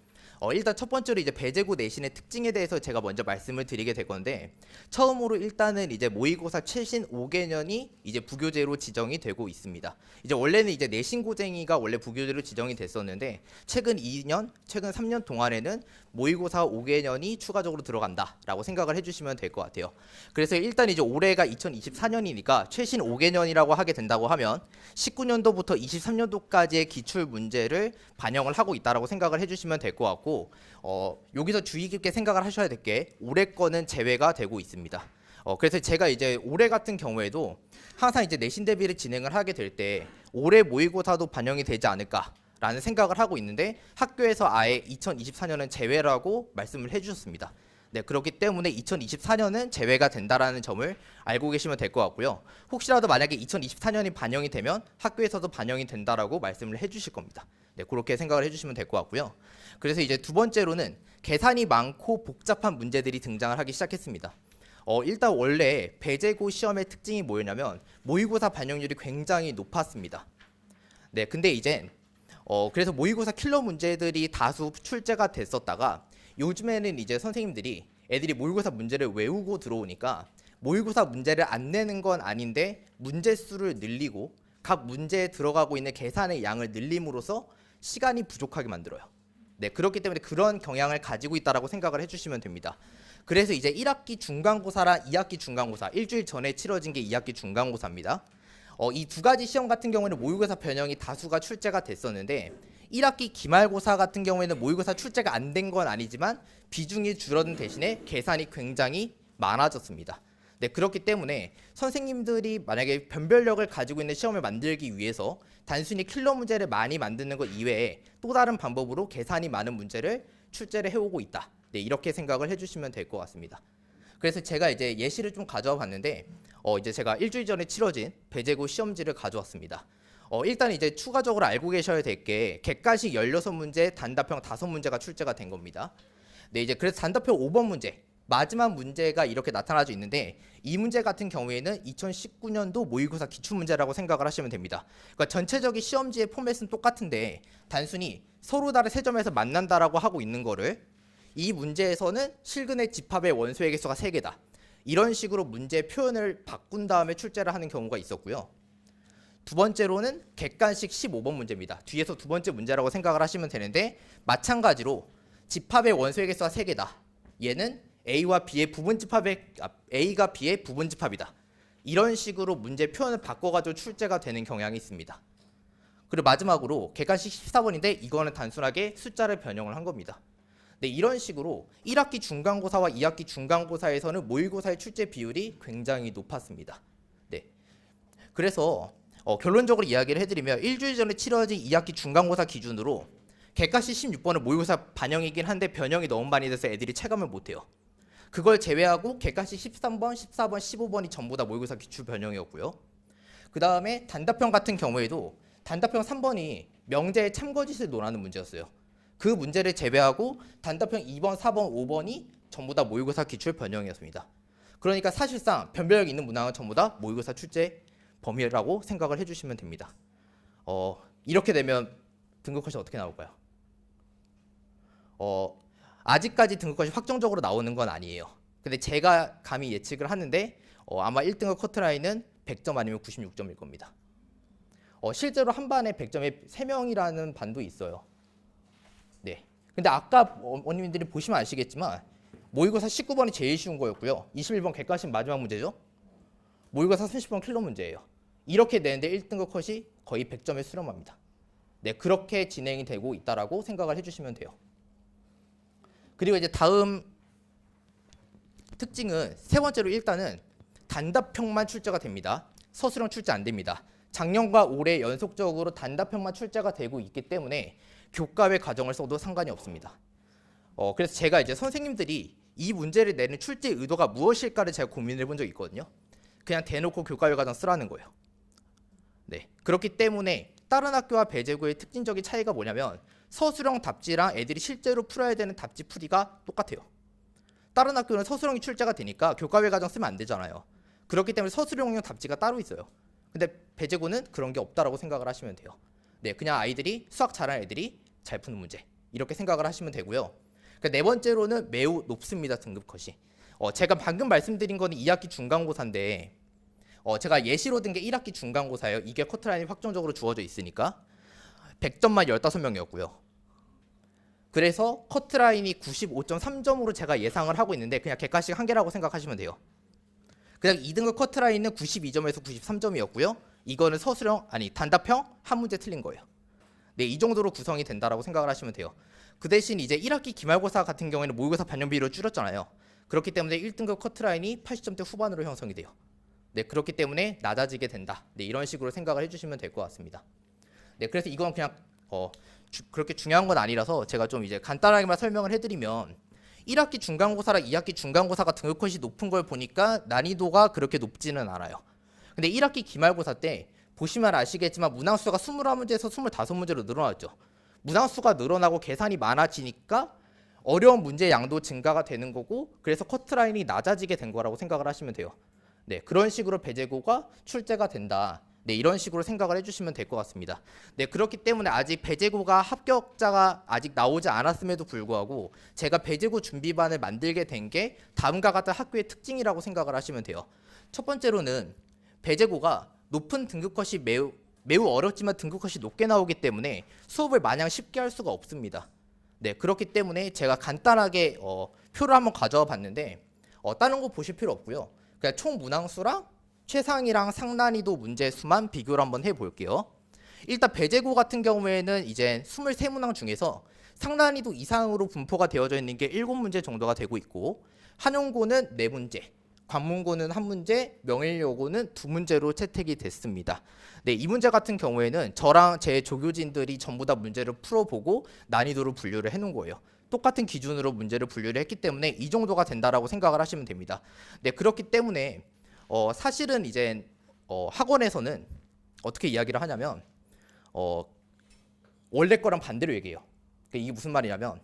Speaker 4: 일단 첫 번째로 이제 배재고 내신의 특징에 대해서 제가 먼저 말씀을 드리게 될 건데 처음으로 일단은 이제 모의고사 최신 5개년이 이제 부교재로 지정이 되고 있습니다. 이제 원래는 이제 내신고쟁이가 원래 부교재로 지정이 됐었는데 최근 2년, 최근 3년 동안에는 모의고사 5개년이 추가적으로 들어간다라고 생각을 해주시면 될 것 같아요. 그래서 일단 이제 올해가 2024년이니까 최신 5개년이라고 하게 된다고 하면 19년도부터 23년도까지의 기출 문제를 반영을 하고 있다라고 생각을 해주시면 될 것 같고 여기서 주의 깊게 생각을 하셔야 될 게 올해 거는 제외가 되고 있습니다. 그래서 제가 이제 올해 같은 경우에도 항상 이제 내신 대비를 진행을 하게 될 때 올해 모의고사도 반영이 되지 않을까 라는 생각을 하고 있는데 학교에서 아예 2024년은 제외라고 말씀을 해주셨습니다. 네, 그렇기 때문에 2024년은 제외가 된다라는 점을 알고 계시면 될 것 같고요. 혹시라도 만약에 2024년이 반영이 되면 학교에서도 반영이 된다라고 말씀을 해주실 겁니다. 네, 그렇게 생각을 해주시면 될 것 같고요. 그래서 이제 두 번째로는 계산이 많고 복잡한 문제들이 등장을 하기 시작했습니다. 일단 원래 배재고 시험의 특징이 뭐였냐면 모의고사 반영률이 굉장히 높았습니다. 네, 근데 이제 그래서 모의고사 킬러 문제들이 다수 출제가 됐었다가 요즘에는 이제 선생님들이 애들이 모의고사 문제를 외우고 들어오니까 모의고사 문제를 안 내는 건 아닌데 문제 수를 늘리고 각 문제에 들어가고 있는 계산의 양을 늘림으로써 시간이 부족하게 만들어요. 네, 그렇기 때문에 그런 경향을 가지고 있다라고 생각을 해주시면 됩니다. 그래서 이제 1학기 중간고사랑 2학기 중간고사 일주일 전에 치러진 게 2학기 중간고사입니다. 이 두 가지 시험 같은 경우에는 모의고사 변형이 다수가 출제가 됐었는데 1학기 기말고사 같은 경우에는 모의고사 출제가 안 된 건 아니지만 비중이 줄어든 대신에 계산이 굉장히 많아졌습니다. 네, 그렇기 때문에 선생님들이 만약에 변별력을 가지고 있는 시험을 만들기 위해서 단순히 킬러 문제를 많이 만드는 것 이외에 또 다른 방법으로 계산이 많은 문제를 출제를 해오고 있다. 네, 이렇게 생각을 해주시면 될 것 같습니다. 그래서 제가 이제 예시를 좀 가져와 봤는데 이제 제가 일주일 전에 치러진 배제고 시험지를 가져왔습니다. 일단 이제 추가적으로 알고 계셔야 될 게 객관식 16문제, 단답형 5문제가 출제가 된 겁니다. 네, 이제 그래서 단답형 5번 문제 마지막 문제가 이렇게 나타나져 있는데 이 문제 같은 경우에는 2019년도 모의고사 기출문제라고 생각을 하시면 됩니다. 그러니까 전체적인 시험지의 포맷은 똑같은데 단순히 서로 다른 세 점에서 만난다라고 하고 있는 거를 이 문제에서는 실근의 집합의 원소의 개수가 3개다. 이런 식으로 문제 표현을 바꾼 다음에 출제를 하는 경우가 있었고요. 두 번째로는 객관식 15번 문제입니다. 뒤에서 두 번째 문제라고 생각을 하시면 되는데 마찬가지로 집합의 원소의 개수가 3개다. 얘는 A와 B의 A가 B의 부분 집합이다. 이런 식으로 문제 표현을 바꿔가지고 출제가 되는 경향이 있습니다. 그리고 마지막으로 객관식 14번인데 이거는 단순하게 숫자를 변형을 한 겁니다. 네, 이런 식으로 1학기 중간고사와 2학기 중간고사에서는 모의고사의 출제 비율이 굉장히 높았습니다. 네, 그래서 결론적으로 이야기를 해드리면 일주일 전에 치러진 2학기 중간고사 기준으로 객관식 16번은 모의고사 반영이긴 한데 변형이 너무 많이 돼서 애들이 체감을 못해요. 그걸 제외하고 객관식 13번, 14번, 15번이 전부 다 모의고사 기출 변형이었고요. 그 다음에 단답형 같은 경우에도 단답형 3번이 명제의 참거짓을 논하는 문제였어요. 그 문제를 제외하고 단답형 2번, 4번, 5번이 전부 다 모의고사 기출 변형이었습니다. 그러니까 사실상 변별력 있는 문항은 전부 다 모의고사 출제 범위라고 생각을 해주시면 됩니다. 이렇게 되면 등급컷이 어떻게 나올까요? 아직까지 등급컷이 확정적으로 나오는 건 아니에요. 근데 제가 감히 예측을 하는데 아마 1등급 커트라인은 100점 아니면 96점일 겁니다. 실제로 한 반에 100점에 3명이라는 반도 있어요. 네. 근데 아까 어머님들이 보시면 아시겠지만 모의고사 19번이 제일 쉬운 거였고요. 21번 객관식 마지막 문제죠. 모의고사 30번 킬러 문제예요. 이렇게 되는데 1등급 컷이 거의 100점에 수렴합니다. 네, 그렇게 진행이 되고 있다라고 생각을 해주시면 돼요. 그리고 이제 다음 특징은 세 번째로 일단은 단답형만 출제가 됩니다. 서술형 출제 안 됩니다. 작년과 올해 연속적으로 단답형만 출제가 되고 있기 때문에 교과외 과정을 써도 상관이 없습니다. 그래서 제가 이제 선생님들이 이 문제를 내는 출제 의도가 무엇일까를 제가 고민을 해본 적이 있거든요. 그냥 대놓고 교과외 과정 쓰라는 거예요. 네, 그렇기 때문에 다른 학교와 배제고의 특징적인 차이가 뭐냐면 서술형 답지랑 애들이 실제로 풀어야 되는 답지 풀이가 똑같아요. 다른 학교는 서술형이 출제가 되니까 교과외 과정 쓰면 안 되잖아요. 그렇기 때문에 서술형용 답지가 따로 있어요. 근데 배제고는 그런 게 없다라고 생각을 하시면 돼요. 네, 그냥 아이들이 수학 잘하는 애들이 잘 푸는 문제 이렇게 생각을 하시면 되고요. 네 번째로는 매우 높습니다. 등급컷이. 제가 방금 말씀드린 거는 2학기 중간고사인데 제가 예시로 든 게 1학기 중간고사예요. 이게 커트라인이 확정적으로 주어져 있으니까 100점만 15명이었고요. 그래서 커트라인이 95.3점으로 제가 예상을 하고 있는데 그냥 객관식 한 개라고 생각하시면 돼요. 그냥 2등급 커트라인은 92점에서 93점이었고요. 이거는 단답형 한 문제 틀린 거예요. 네, 이 정도로 구성이 된다라고 생각을 하시면 돼요. 그 대신 이제 1학기 기말고사 같은 경우에는 모의고사 반영 비율을 줄였잖아요. 그렇기 때문에 1등급 커트라인이 80점대 후반으로 형성이 돼요. 네, 그렇기 때문에 낮아지게 된다. 네, 이런 식으로 생각을 해주시면 될 것 같습니다. 네, 그래서 이건 그냥 그렇게 중요한 건 아니라서 제가 좀 이제 간단하게만 설명을 해드리면 1학기 중간고사랑 2학기 중간고사가 등급컷이 높은 걸 보니까 난이도가 그렇게 높지는 않아요. 근데 1학기 기말고사 때 보시면 아시겠지만 문항수가 21문제에서 25문제로 늘어났죠. 문항수가 늘어나고 계산이 많아지니까 어려운 문제 양도 증가가 되는 거고 그래서 커트라인이 낮아지게 된 거라고 생각을 하시면 돼요. 네, 그런 식으로 배제고가 출제가 된다. 네, 이런 식으로 생각을 해주시면 될 것 같습니다. 네, 그렇기 때문에 아직 배제고가 합격자가 아직 나오지 않았음에도 불구하고 제가 배제고 준비반을 만들게 된 게 다음과 같은 학교의 특징이라고 생각을 하시면 돼요. 첫 번째로는 배제고가 높은 등급컷이 매우 어렵지만 등급컷이 높게 나오기 때문에 수업을 마냥 쉽게 할 수가 없습니다. 네, 그렇기 때문에 제가 간단하게 표를 한번 가져와 봤는데 다른 거 보실 필요 없고요. 그냥 총 문항수랑 최상위랑 상난이도 문제 수만 비교를 한번 해볼게요. 일단 배제고 같은 경우에는 이제 23문항 중에서 상난이도 이상으로 분포가 되어져 있는 게 7문제 정도가 되고 있고 한용고는 4문제, 관문고는 한 문제, 명일여고는 두 문제로 채택이 됐습니다. 네, 이 문제 같은 경우에는 저랑 제 조교진들이 전부 다 문제를 풀어보고 난이도를 분류를 해놓은 거예요. 똑같은 기준으로 문제를 분류를 했기 때문에 이 정도가 된다라고 생각을 하시면 됩니다. 네, 그렇기 때문에 사실은 이제 학원에서는 어떻게 이야기를 하냐면 원래 거랑 반대로 얘기해요. 이게 무슨 말이냐면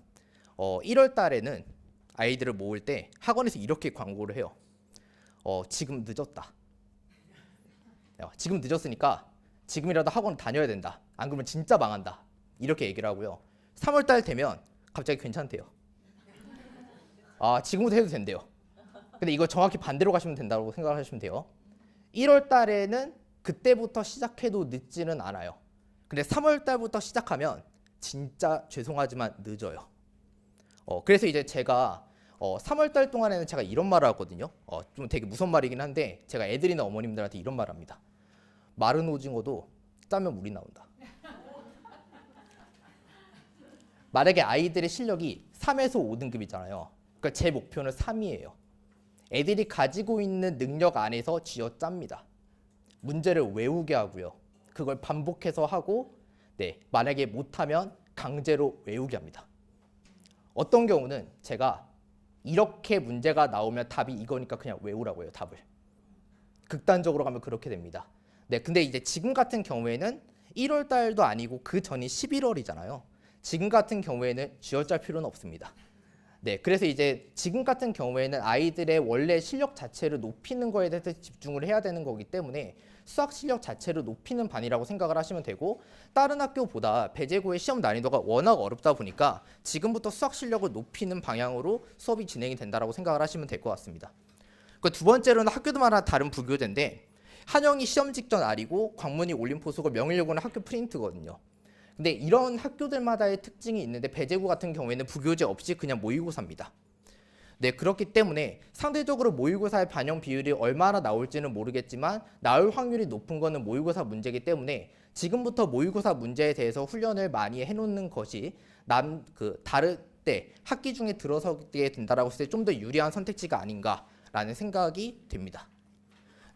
Speaker 4: 1월 달에는 아이들을 모을 때 학원에서 이렇게 광고를 해요. 지금 늦었다. 지금 늦었으니까 지금이라도 학원 다녀야 된다. 안 그러면 진짜 망한다. 이렇게 얘기를 하고요. 3월 달 되면 갑자기 괜찮대요. 지금부터 해도 된대요. 근데 이거 정확히 반대로 가시면 된다고 생각하시면 돼요. 1월 달에는 그때부터 시작해도 늦지는 않아요. 근데 3월 달부터 시작하면 진짜 죄송하지만 늦어요. 그래서 이제 제가 3월 달 동안에는 제가 이런 말을 하거든요. 좀 되게 무서운 말이긴 한데 제가 애들이나 어머님들한테 이런 말을 합니다. 마른 오징어도 짜면 물이 나온다. 만약에 아이들의 실력이 3에서 5등급이잖아요. 그러니까 제 목표는 3이에요. 애들이 가지고 있는 능력 안에서 쥐어짭니다. 문제를 외우게 하고요. 그걸 반복해서 하고 만약에 못하면 강제로 외우게 합니다. 어떤 경우는 제가 이렇게 문제가 나오면 답이 이거니까 그냥 외우라고 해요. 답을. 극단적으로 가면 그렇게 됩니다. 근데 이제 지금 같은 경우에는 1월 달도 아니고 그 전이 11월이잖아요. 지금 같은 경우에는 쥐어짤 필요는 없습니다. 그래서 이제 지금 같은 경우에는 아이들의 원래 실력 자체를 높이는 거에 대해서 집중을 해야 되는 거기 때문에 수학 실력 자체를 높이는 반이라고 생각을 하시면 되고, 다른 학교보다 배제고의 시험 난이도가 워낙 어렵다 보니까 지금부터 수학 실력을 높이는 방향으로 수업이 진행이 된다라고 생각을 하시면 될 것 같습니다. 두 번째로는 학교들마다 다른 부교재인데, 한영이 시험 직전 알이고 광문이 올림포스고 명일여고는 학교 프린트거든요. 근데 이런 학교들마다의 특징이 있는데 배제고 같은 경우에는 부교재 없이 그냥 모의고사입니다. 그렇기 때문에 상대적으로 모의고사의 반영 비율이 얼마나 나올지는 모르겠지만 나올 확률이 높은 거는 모의고사 문제이기 때문에 지금부터 모의고사 문제에 대해서 훈련을 많이 해놓는 것이 다른 때 학기 중에 들어서게 된다라고 했을 때 좀 더 유리한 선택지가 아닌가라는 생각이 듭니다.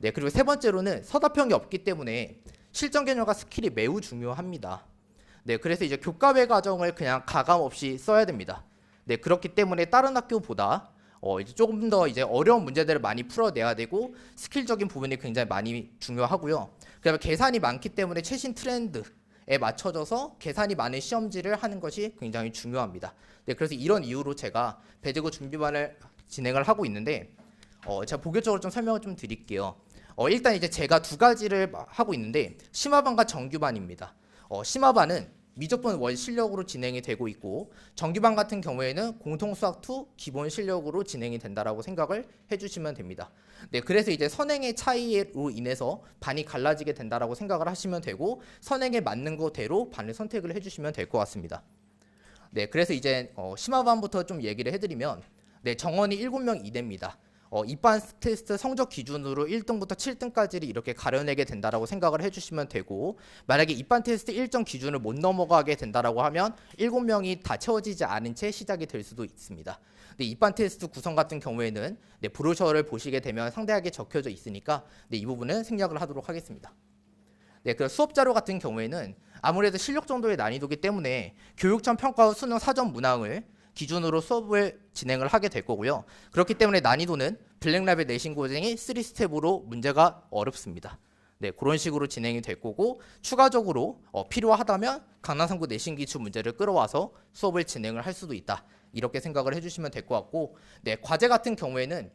Speaker 4: 그리고 세 번째로는 서답형이 없기 때문에 실전 개념과 스킬이 매우 중요합니다. 그래서 이제 교과외 과정을 그냥 가감 없이 써야 됩니다. 그렇기 때문에 다른 학교보다 이제 조금 더 이제 어려운 문제들을 많이 풀어내야 되고 스킬적인 부분이 굉장히 많이 중요하고요. 그다음에 계산이 많기 때문에 최신 트렌드에 맞춰져서 계산이 많은 시험지를 하는 것이 굉장히 중요합니다. 그래서 이런 이유로 제가 배제고 준비반을 진행을 하고 있는데 제가 보교적으로 좀 설명을 좀 드릴게요. 일단 이제 제가 두 가지를 하고 있는데 심화반과 정규반입니다. 심화반은 미적분 원 실력으로 진행이 되고 있고 정규반 같은 경우에는 공통수학 2 기본 실력으로 진행이 된다라고 생각을 해주시면 됩니다. 그래서 이제 선행의 차이로 인해서 반이 갈라지게 된다라고 생각을 하시면 되고 선행에 맞는 거대로 반을 선택을 해주시면 될 것 같습니다. 그래서 이제 심화반부터 좀 얘기를 해드리면 정원이 7명 이내입니다. 입반 테스트 성적 기준으로 1등부터 7등까지를 이렇게 가려내게 된다라고 생각을 해주시면 되고, 만약에 입반 테스트 일정 기준을 못 넘어가게 된다라고 하면 7명이 다 채워지지 않은 채 시작이 될 수도 있습니다. 입반 테스트 구성 같은 경우에는 브로셔를 보시게 되면 상세하게 적혀져 있으니까 이 부분은 생략을 하도록 하겠습니다. 그 수업 자료 같은 경우에는 아무래도 실력 정도의 난이도이기 때문에 교육청 평가 후 수능 사전 문항을 기준으로 수업을 진행을 하게 될 거고요. 그렇기 때문에 난이도는 블랙라벨 내신 고쟁이 3스텝으로 문제가 어렵습니다. 그런 식으로 진행이 될 거고, 추가적으로 필요하다면 강남상고 내신 기출 문제를 끌어와서 수업을 진행을 할 수도 있다. 이렇게 생각을 해주시면 될 것 같고, 과제 같은 경우에는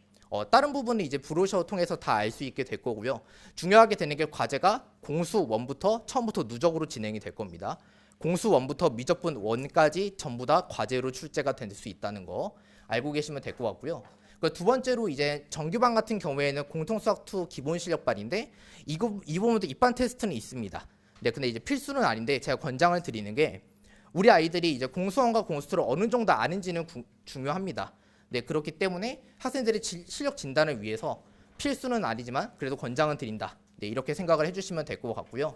Speaker 4: 다른 부분은 이제 브로셔 통해서 다 알 수 있게 될 거고요. 중요하게 되는 게 과제가 공수 1부터 처음부터 누적으로 진행이 될 겁니다. 공수 1부터 미적분 1까지 전부 다 과제로 출제가 될 수 있다는 거 알고 계시면 될 것 같고요. 두 번째로 이제 정규반 같은 경우에는 공통수학 2 기본 실력반인데 이 부분도 입반 테스트는 있습니다. 근데 이제 필수는 아닌데 제가 권장을 드리는 게 우리 아이들이 이제 공수1과 공수2를 어느 정도 아는지는 중요합니다. 그렇기 때문에 학생들의 실력 진단을 위해서 필수는 아니지만 그래도 권장은 드린다. 이렇게 생각을 해주시면 될 것 같고요.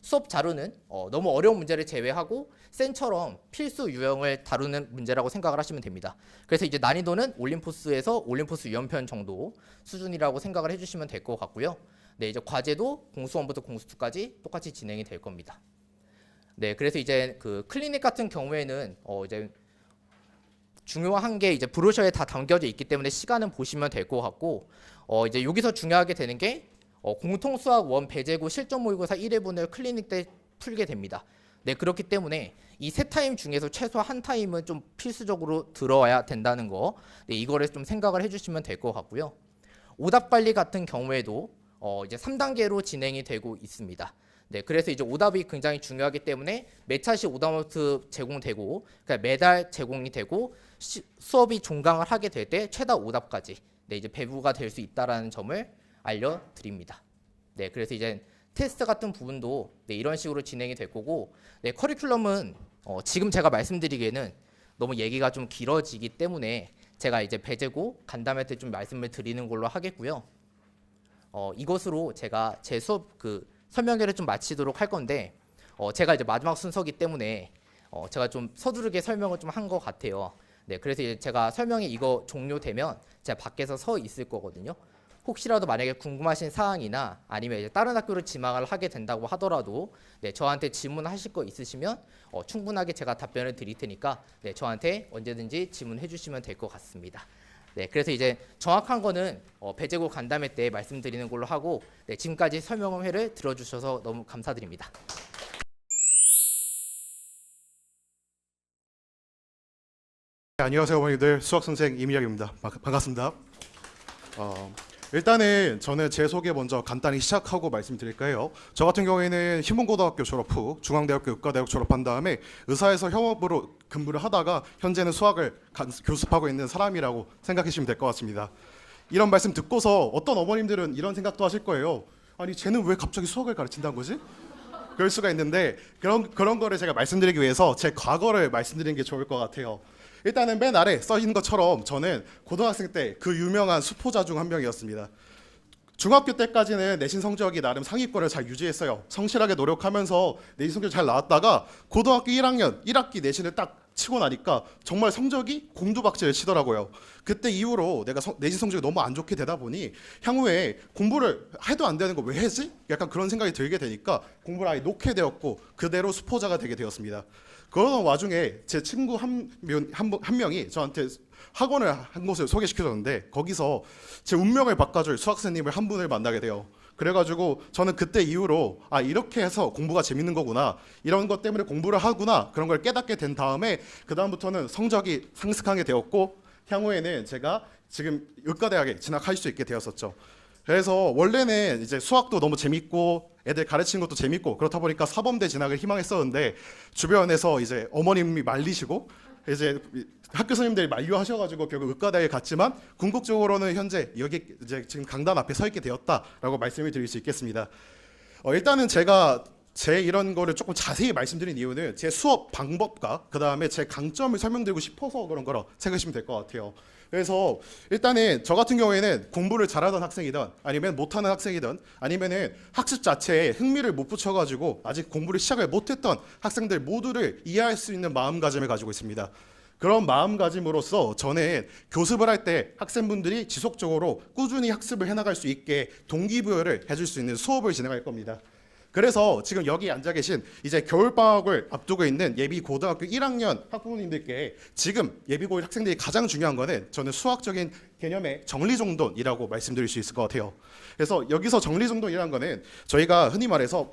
Speaker 4: 수업 자료는 너무 어려운 문제를 제외하고 쌤처럼 필수 유형을 다루는 문제라고 생각을 하시면 됩니다. 그래서 이제 난이도는 올림포스에서 올림포스 유형편 정도 수준이라고 생각을 해주시면 될 것 같고요. 네, 이제 과제도 공수 1부터 공수 2까지 똑같이 진행이 될 겁니다. 네, 그래서 이제 그 클리닉 같은 경우에는 이제 중요한 게 이제 브로셔에 다 담겨져 있기 때문에 시간은 보시면 될 것 같고 이제 여기서 중요하게 되는 게 공통 수학 원 배제구 실전 모의고사 1회분을 클리닉 때 풀게 됩니다. 네, 그렇기 때문에 이 세 타임 중에서 최소 한 타임은 좀 필수적으로 들어와야 된다는 거, 네, 이거를 좀 생각을 해주시면 될 것 같고요. 오답 관리 같은 경우에도 이제 3단계로 진행이 되고 있습니다. 네, 그래서 이제 오답이 굉장히 중요하기 때문에 매 차시 오답 노트 제공되고, 그러니까 매달 제공이 되고 수업이 종강을 하게 될 때 최다 오답까지 네, 이제 배부가 될 수 있다라는 점을 알려드립니다. 네, 그래서 이제 테스트 같은 부분도 네, 이런 식으로 진행이 될 거고, 네, 커리큘럼은 지금 제가 말씀드리기에는 너무 얘기가 좀 길어지기 때문에 제가 이제 배제고 간담회 때 좀 말씀을 드리는 걸로 하겠고요. 이것으로 제가 제 수업 그 설명회를 좀 마치도록 할 건데, 제가 이제 마지막 순서기 때문에 제가 좀 서두르게 설명을 좀 한 것 같아요. 네, 그래서 이제 제가 설명이 이거 종료되면 제가 밖에서 서 있을 거거든요. 혹시라도 만약에 궁금하신 사항이나 아니면 이제 다른 학교를 지망을 하게 된다고 하더라도 네, 저한테 질문하실 거 있으시면 충분하게 제가 답변을 드릴 테니까 네, 저한테 언제든지 질문해 주시면 될 것 같습니다. 네, 그래서 이제 정확한 거는 배제고 간담회 때 말씀드리는 걸로 하고, 네, 지금까지 설명회를 들어주셔서 너무 감사드립니다.
Speaker 5: 네, 안녕하세요 어머니들, 수학선생 이미혁입니다. 반갑습니다. 일단은 저는 제 소개 먼저 간단히 시작하고 말씀드릴까 해요. 저 같은 경우에는 흰문고등학교 졸업 후 중앙대학교 의과대학 졸업한 다음에 의사에서 협업으로 근무를 하다가 현재는 수학을 교습하고 있는 사람이라고 생각하시면 될 것 같습니다. 이런 말씀 듣고서 어떤 어머님들은 이런 생각도 하실 거예요. 아니 쟤는 왜 갑자기 수학을 가르친다는 거지? 그럴 수가 있는데 그런 거를 제가 말씀드리기 위해서 제 과거를 말씀드리는 게 좋을 것 같아요. 일단은 맨 아래 써 있는 것처럼 저는 고등학생 때 그 유명한 수포자 중 한 명이었습니다. 중학교 때까지는 내신 성적이 나름 상위권을 잘 유지했어요. 성실하게 노력하면서 내신 성적이 잘 나왔다가 고등학교 1학년 1학기 내신을 딱 치고 나니까 정말 성적이 공두박질을 치더라고요. 그때 이후로 내가 내신 성적이 너무 안 좋게 되다 보니 향후에 공부를 해도 안 되는 거 왜 했지? 약간 그런 생각이 들게 되니까 공부를 아예 놓게 되었고 그대로 수포자가 되게 되었습니다. 그러던 와중에 제 친구 한 명이 저한테 학원을 한 곳을 소개시켜줬는데 거기서 제 운명을 바꿔줄 수학선생님을 한 분을 만나게 돼요. 그래가지고 저는 그때 이후로 아 이렇게 해서 공부가 재밌는 거구나, 이런 것 때문에 공부를 하구나, 그런 걸 깨닫게 된 다음에 그 다음부터는 성적이 상승하게 되었고 향후에는 제가 지금 의과대학에 진학할 수 있게 되었었죠. 그래서 원래는 이제 수학도 너무 재밌고 애들 가르치는 것도 재밌고 그렇다 보니까 사범대 진학을 희망했었는데 주변에서 이제 어머님이 말리시고 이제 학교 선생님들이 만류하셔가지고 결국 의과대에 갔지만 궁극적으로는 현재 여기 이제 지금 강단 앞에 서 있게 되었다라고 말씀을 드릴 수 있겠습니다. 일단은 제가 제 이런 거를 조금 자세히 말씀드린 이유는 제 수업 방법과 그 다음에 제 강점을 설명드리고 싶어서 그런 거라 생각하시면 될 것 같아요. 그래서 일단은 저 같은 경우에는 공부를 잘하던 학생이든 아니면 못하는 학생이든 아니면은 학습 자체에 흥미를 못 붙여가지고 아직 공부를 시작을 못했던 학생들 모두를 이해할 수 있는 마음가짐을 가지고 있습니다. 그런 마음가짐으로써 저는 교습을 할 때 학생분들이 지속적으로 꾸준히 학습을 해나갈 수 있게 동기부여를 해줄 수 있는 수업을 진행할 겁니다. 그래서 지금 여기 앉아 계신 이제 겨울방학을 앞두고 있는 예비 고등학교 1학년 학부모님들께 지금 예비 고1 학생들이 가장 중요한 거는 저는 수학적인 개념의 정리정돈이라고 말씀드릴 수 있을 것 같아요. 그래서 여기서 정리정돈이라는 거는 저희가 흔히 말해서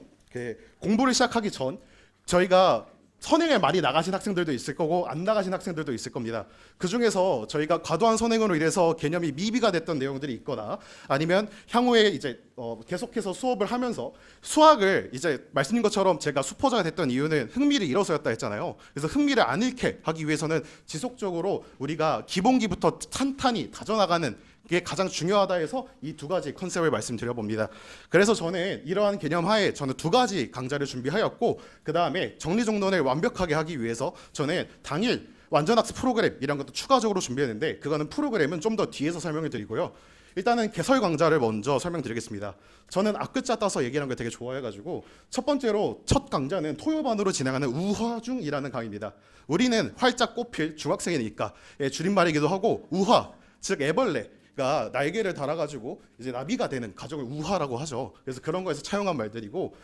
Speaker 5: 공부를 시작하기 전 저희가 선행에 많이 나가신 학생들도 있을 거고 안 나가신 학생들도 있을 겁니다. 그중에서 저희가 과도한 선행으로 인해서 개념이 미비가 됐던 내용들이 있거나 아니면 향후에 이제 계속해서 수업을 하면서 수학을 이제 말씀드린 것처럼 제가 수포자가 됐던 이유는 흥미를 잃어서였다 했잖아요. 그래서 흥미를 안 잃게 하기 위해서는 지속적으로 우리가 기본기부터 탄탄히 다져나가는 게 가장 중요하다 해서 이 두 가지 컨셉을 말씀드려봅니다. 그래서 저는 이러한 개념 하에 저는 두 가지 강좌를 준비하였고 그 다음에 정리정돈을 완벽하게 하기 위해서 저는 당일 완전학습 프로그램 이런 것도 추가적으로 준비했는데 그거는 프로그램은 좀 더 뒤에서 설명을 드리고요. 일단은 개설 강좌를 먼저 설명드리겠습니다. 저는 앞글자 따서 얘기하는 걸 되게 좋아해가지고 첫 번째로 첫 강좌는 토요반으로 진행하는 우화중이라는 강의입니다. 우리는 활짝 꽃필 중학생이니까 줄임말이기도 하고 우화, 즉 애벌레가 날개를 달아가지고 이제 나비가 되는 가족을 우화라고 하죠. 그래서 그런 거에서 차용한 말들이고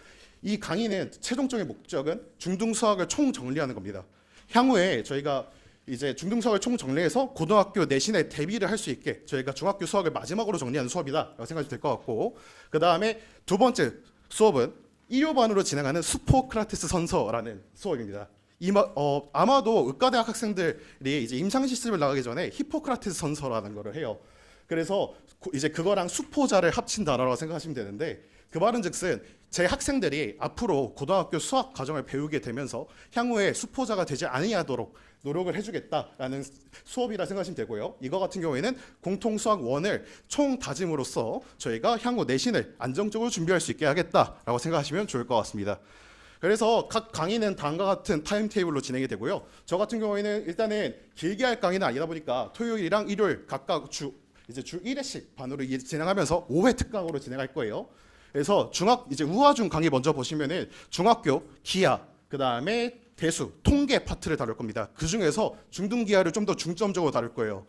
Speaker 5: 이 강의는 최종적인 목적은 중등 수학을 총 정리하는 겁니다. 향후에 저희가 이제 중등 수학을 총 정리해서 고등학교 내신에 대비를 할 수 있게 저희가 중학교 수학을 마지막으로 정리하는 수업이다라고 생각이 될 것 같고 그 다음에 두 번째 수업은 1호반으로 진행하는 수포크라테스 선서라는 수업입니다. 아마도 의과대학 학생들이 이제 임상실습을 나가기 전에 히포크라테스 선서라는 거를 해요. 그래서 이제 그거랑 수포자를 합친 단어라고 생각하시면 되는데 그 말은즉슨 제 학생들이 앞으로 고등학교 수학 과정을 배우게 되면서 향후에 수포자가 되지 아니하도록 노력을 해주겠다라는 수업이라 생각하시면 되고요. 이거 같은 경우에는 공통 수학 1을 총 다짐으로써 저희가 향후 내신을 안정적으로 준비할 수 있게 하겠다라고 생각하시면 좋을 것 같습니다. 그래서 각 강의는 다음과 같은 타임테이블로 진행이 되고요. 저 같은 경우에는 일단은 길게 할 강의는 아니다 보니까 토요일이랑 일요일 각각 주 1회씩 반으로 진행하면서 5회 특강으로 진행할 거예요. 그래서 이제 우화중 강의 먼저 보시면은 중학교 기하, 그 다음에 대수, 통계 파트를 다룰 겁니다. 그 중에서 중등 기하를 좀 더 중점적으로 다룰 거예요.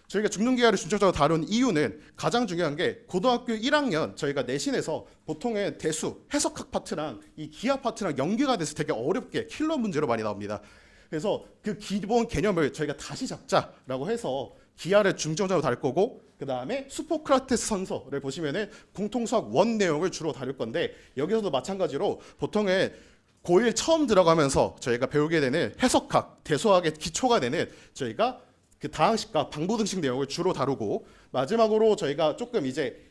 Speaker 5: 저희가 중등 기하를 중점적으로 다룬 이유는 가장 중요한 게 고등학교 1학년 저희가 내신에서 보통은 대수, 해석학 파트랑 이 기하 파트랑 연계가 돼서 되게 어렵게 킬러 문제로 많이 나옵니다. 그래서 그 기본 개념을 저희가 다시 잡자라고 해서 기하를 중점적으로 다룰 거고 그 다음에 수포크라테스 선서를 보시면은 공통수학 1 내용을 주로 다룰 건데 여기서도 마찬가지로 보통은 고1 처음 들어가면서 저희가 배우게 되는 해석학, 대수학의 기초가 되는 저희가 그 다항식과 방부등식 내용을 주로 다루고 마지막으로 저희가 조금 이제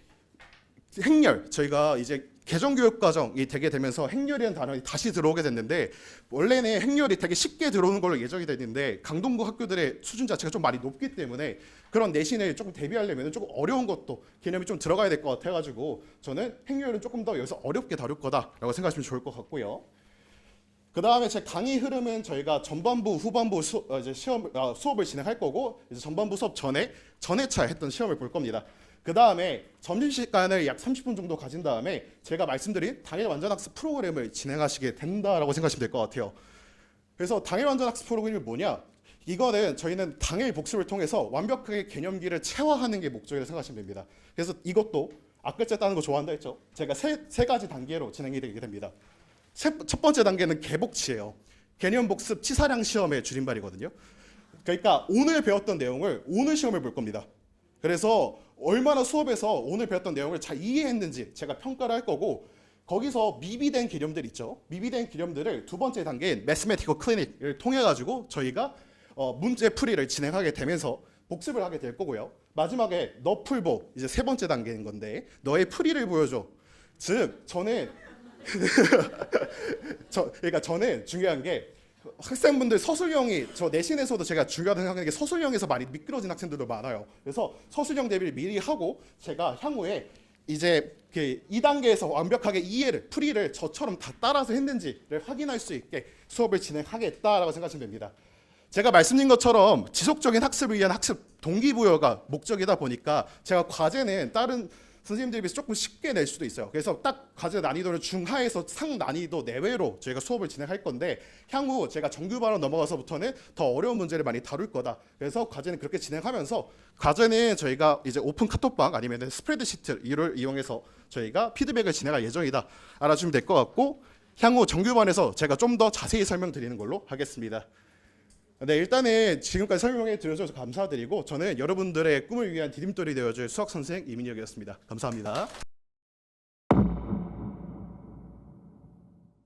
Speaker 5: 행렬, 저희가 이제 개정교육 과정이 되게 되면서 행렬이라는 단어가 다시 들어오게 됐는데 원래는 행렬이 되게 쉽게 들어오는 걸로 예정이 됐는데 강동구 학교들의 수준 자체가 좀 많이 높기 때문에 그런 내신을 조금 대비하려면 조금 어려운 것도 개념이 좀 들어가야 될 것 같아가지고 저는 행렬을 조금 더 여기서 어렵게 다룰 거다라고 생각하시면 좋을 것 같고요. 그 다음에 제 강의 흐름은 저희가 전반부, 후반부 이제 수업을 진행할 거고 이제 전반부 수업 전에 전회차 했던 시험을 볼 겁니다. 그 다음에 점심시간을 약 30분 정도 가진 다음에 제가 말씀드린 당일 완전학습 프로그램을 진행하시게 된다라고 생각하시면 될 것 같아요. 그래서 당일 완전학습 프로그램이 뭐냐? 이거는 저희는 당일 복습을 통해서 완벽하게 개념기를 체화하는 게 목적이라고 생각하시면 됩니다. 그래서 이것도 앞글자 따는 거 좋아한다 했죠? 제가 세 가지 단계로 진행이 되게 됩니다. 첫 번째 단계는 개복치예요. 개념 복습 치사량 시험의 줄임말이거든요. 그러니까 오늘 배웠던 내용을 오늘 시험에 볼 겁니다. 그래서 얼마나 수업에서 오늘 배웠던 내용을 잘 이해했는지 제가 평가를 할 거고 거기서 미비된 개념들 있죠. 미비된 개념들을 두 번째 단계인 매스매티컬 클리닉을 통해 가지고 저희가 문제 풀이를 진행하게 되면서 복습을 하게 될 거고요. 마지막에 너 풀보 이제 세 번째 단계인 건데 너의 풀이를 보여줘. 즉 저는 그러니까 저는 중요한 게 학생분들 서술형이 저 내신에서도 제가 중요하다고 생각하는 게 서술형에서 많이 미끄러진 학생들도 많아요. 그래서 서술형 대비를 미리 하고 제가 향후에 이제 그 2단계에서 완벽하게 이해를 풀이를 저처럼 다 따라서 했는지를 확인할 수 있게 수업을 진행하겠다라고 생각하시면 됩니다. 제가 말씀드린 것처럼 지속적인 학습을 위한 학습 동기부여가 목적이다 보니까 제가 과제는 다른 선생님들에 비해서 조금 쉽게 낼 수도 있어요. 그래서 딱 과제 난이도를 중하에서 상 난이도 내외로 저희가 수업을 진행할 건데 향후 제가 정규반으로 넘어가서부터는 더 어려운 문제를 많이 다룰 거다. 그래서 과제는 그렇게 진행하면서 과제는 저희가 이제 오픈 카톡방 아니면 스프레드시트를 이용해서 저희가 피드백을 진행할 예정이다. 알아주면 될 것 같고 향후 정규반에서 제가 좀 더 자세히 설명드리는 걸로 하겠습니다. 네, 일단은 지금까지 설명해 드려줘서 감사드리고 저는 여러분들의 꿈을 위한 디딤돌이 되어줄 수학 선생 이민혁이었습니다. 감사합니다.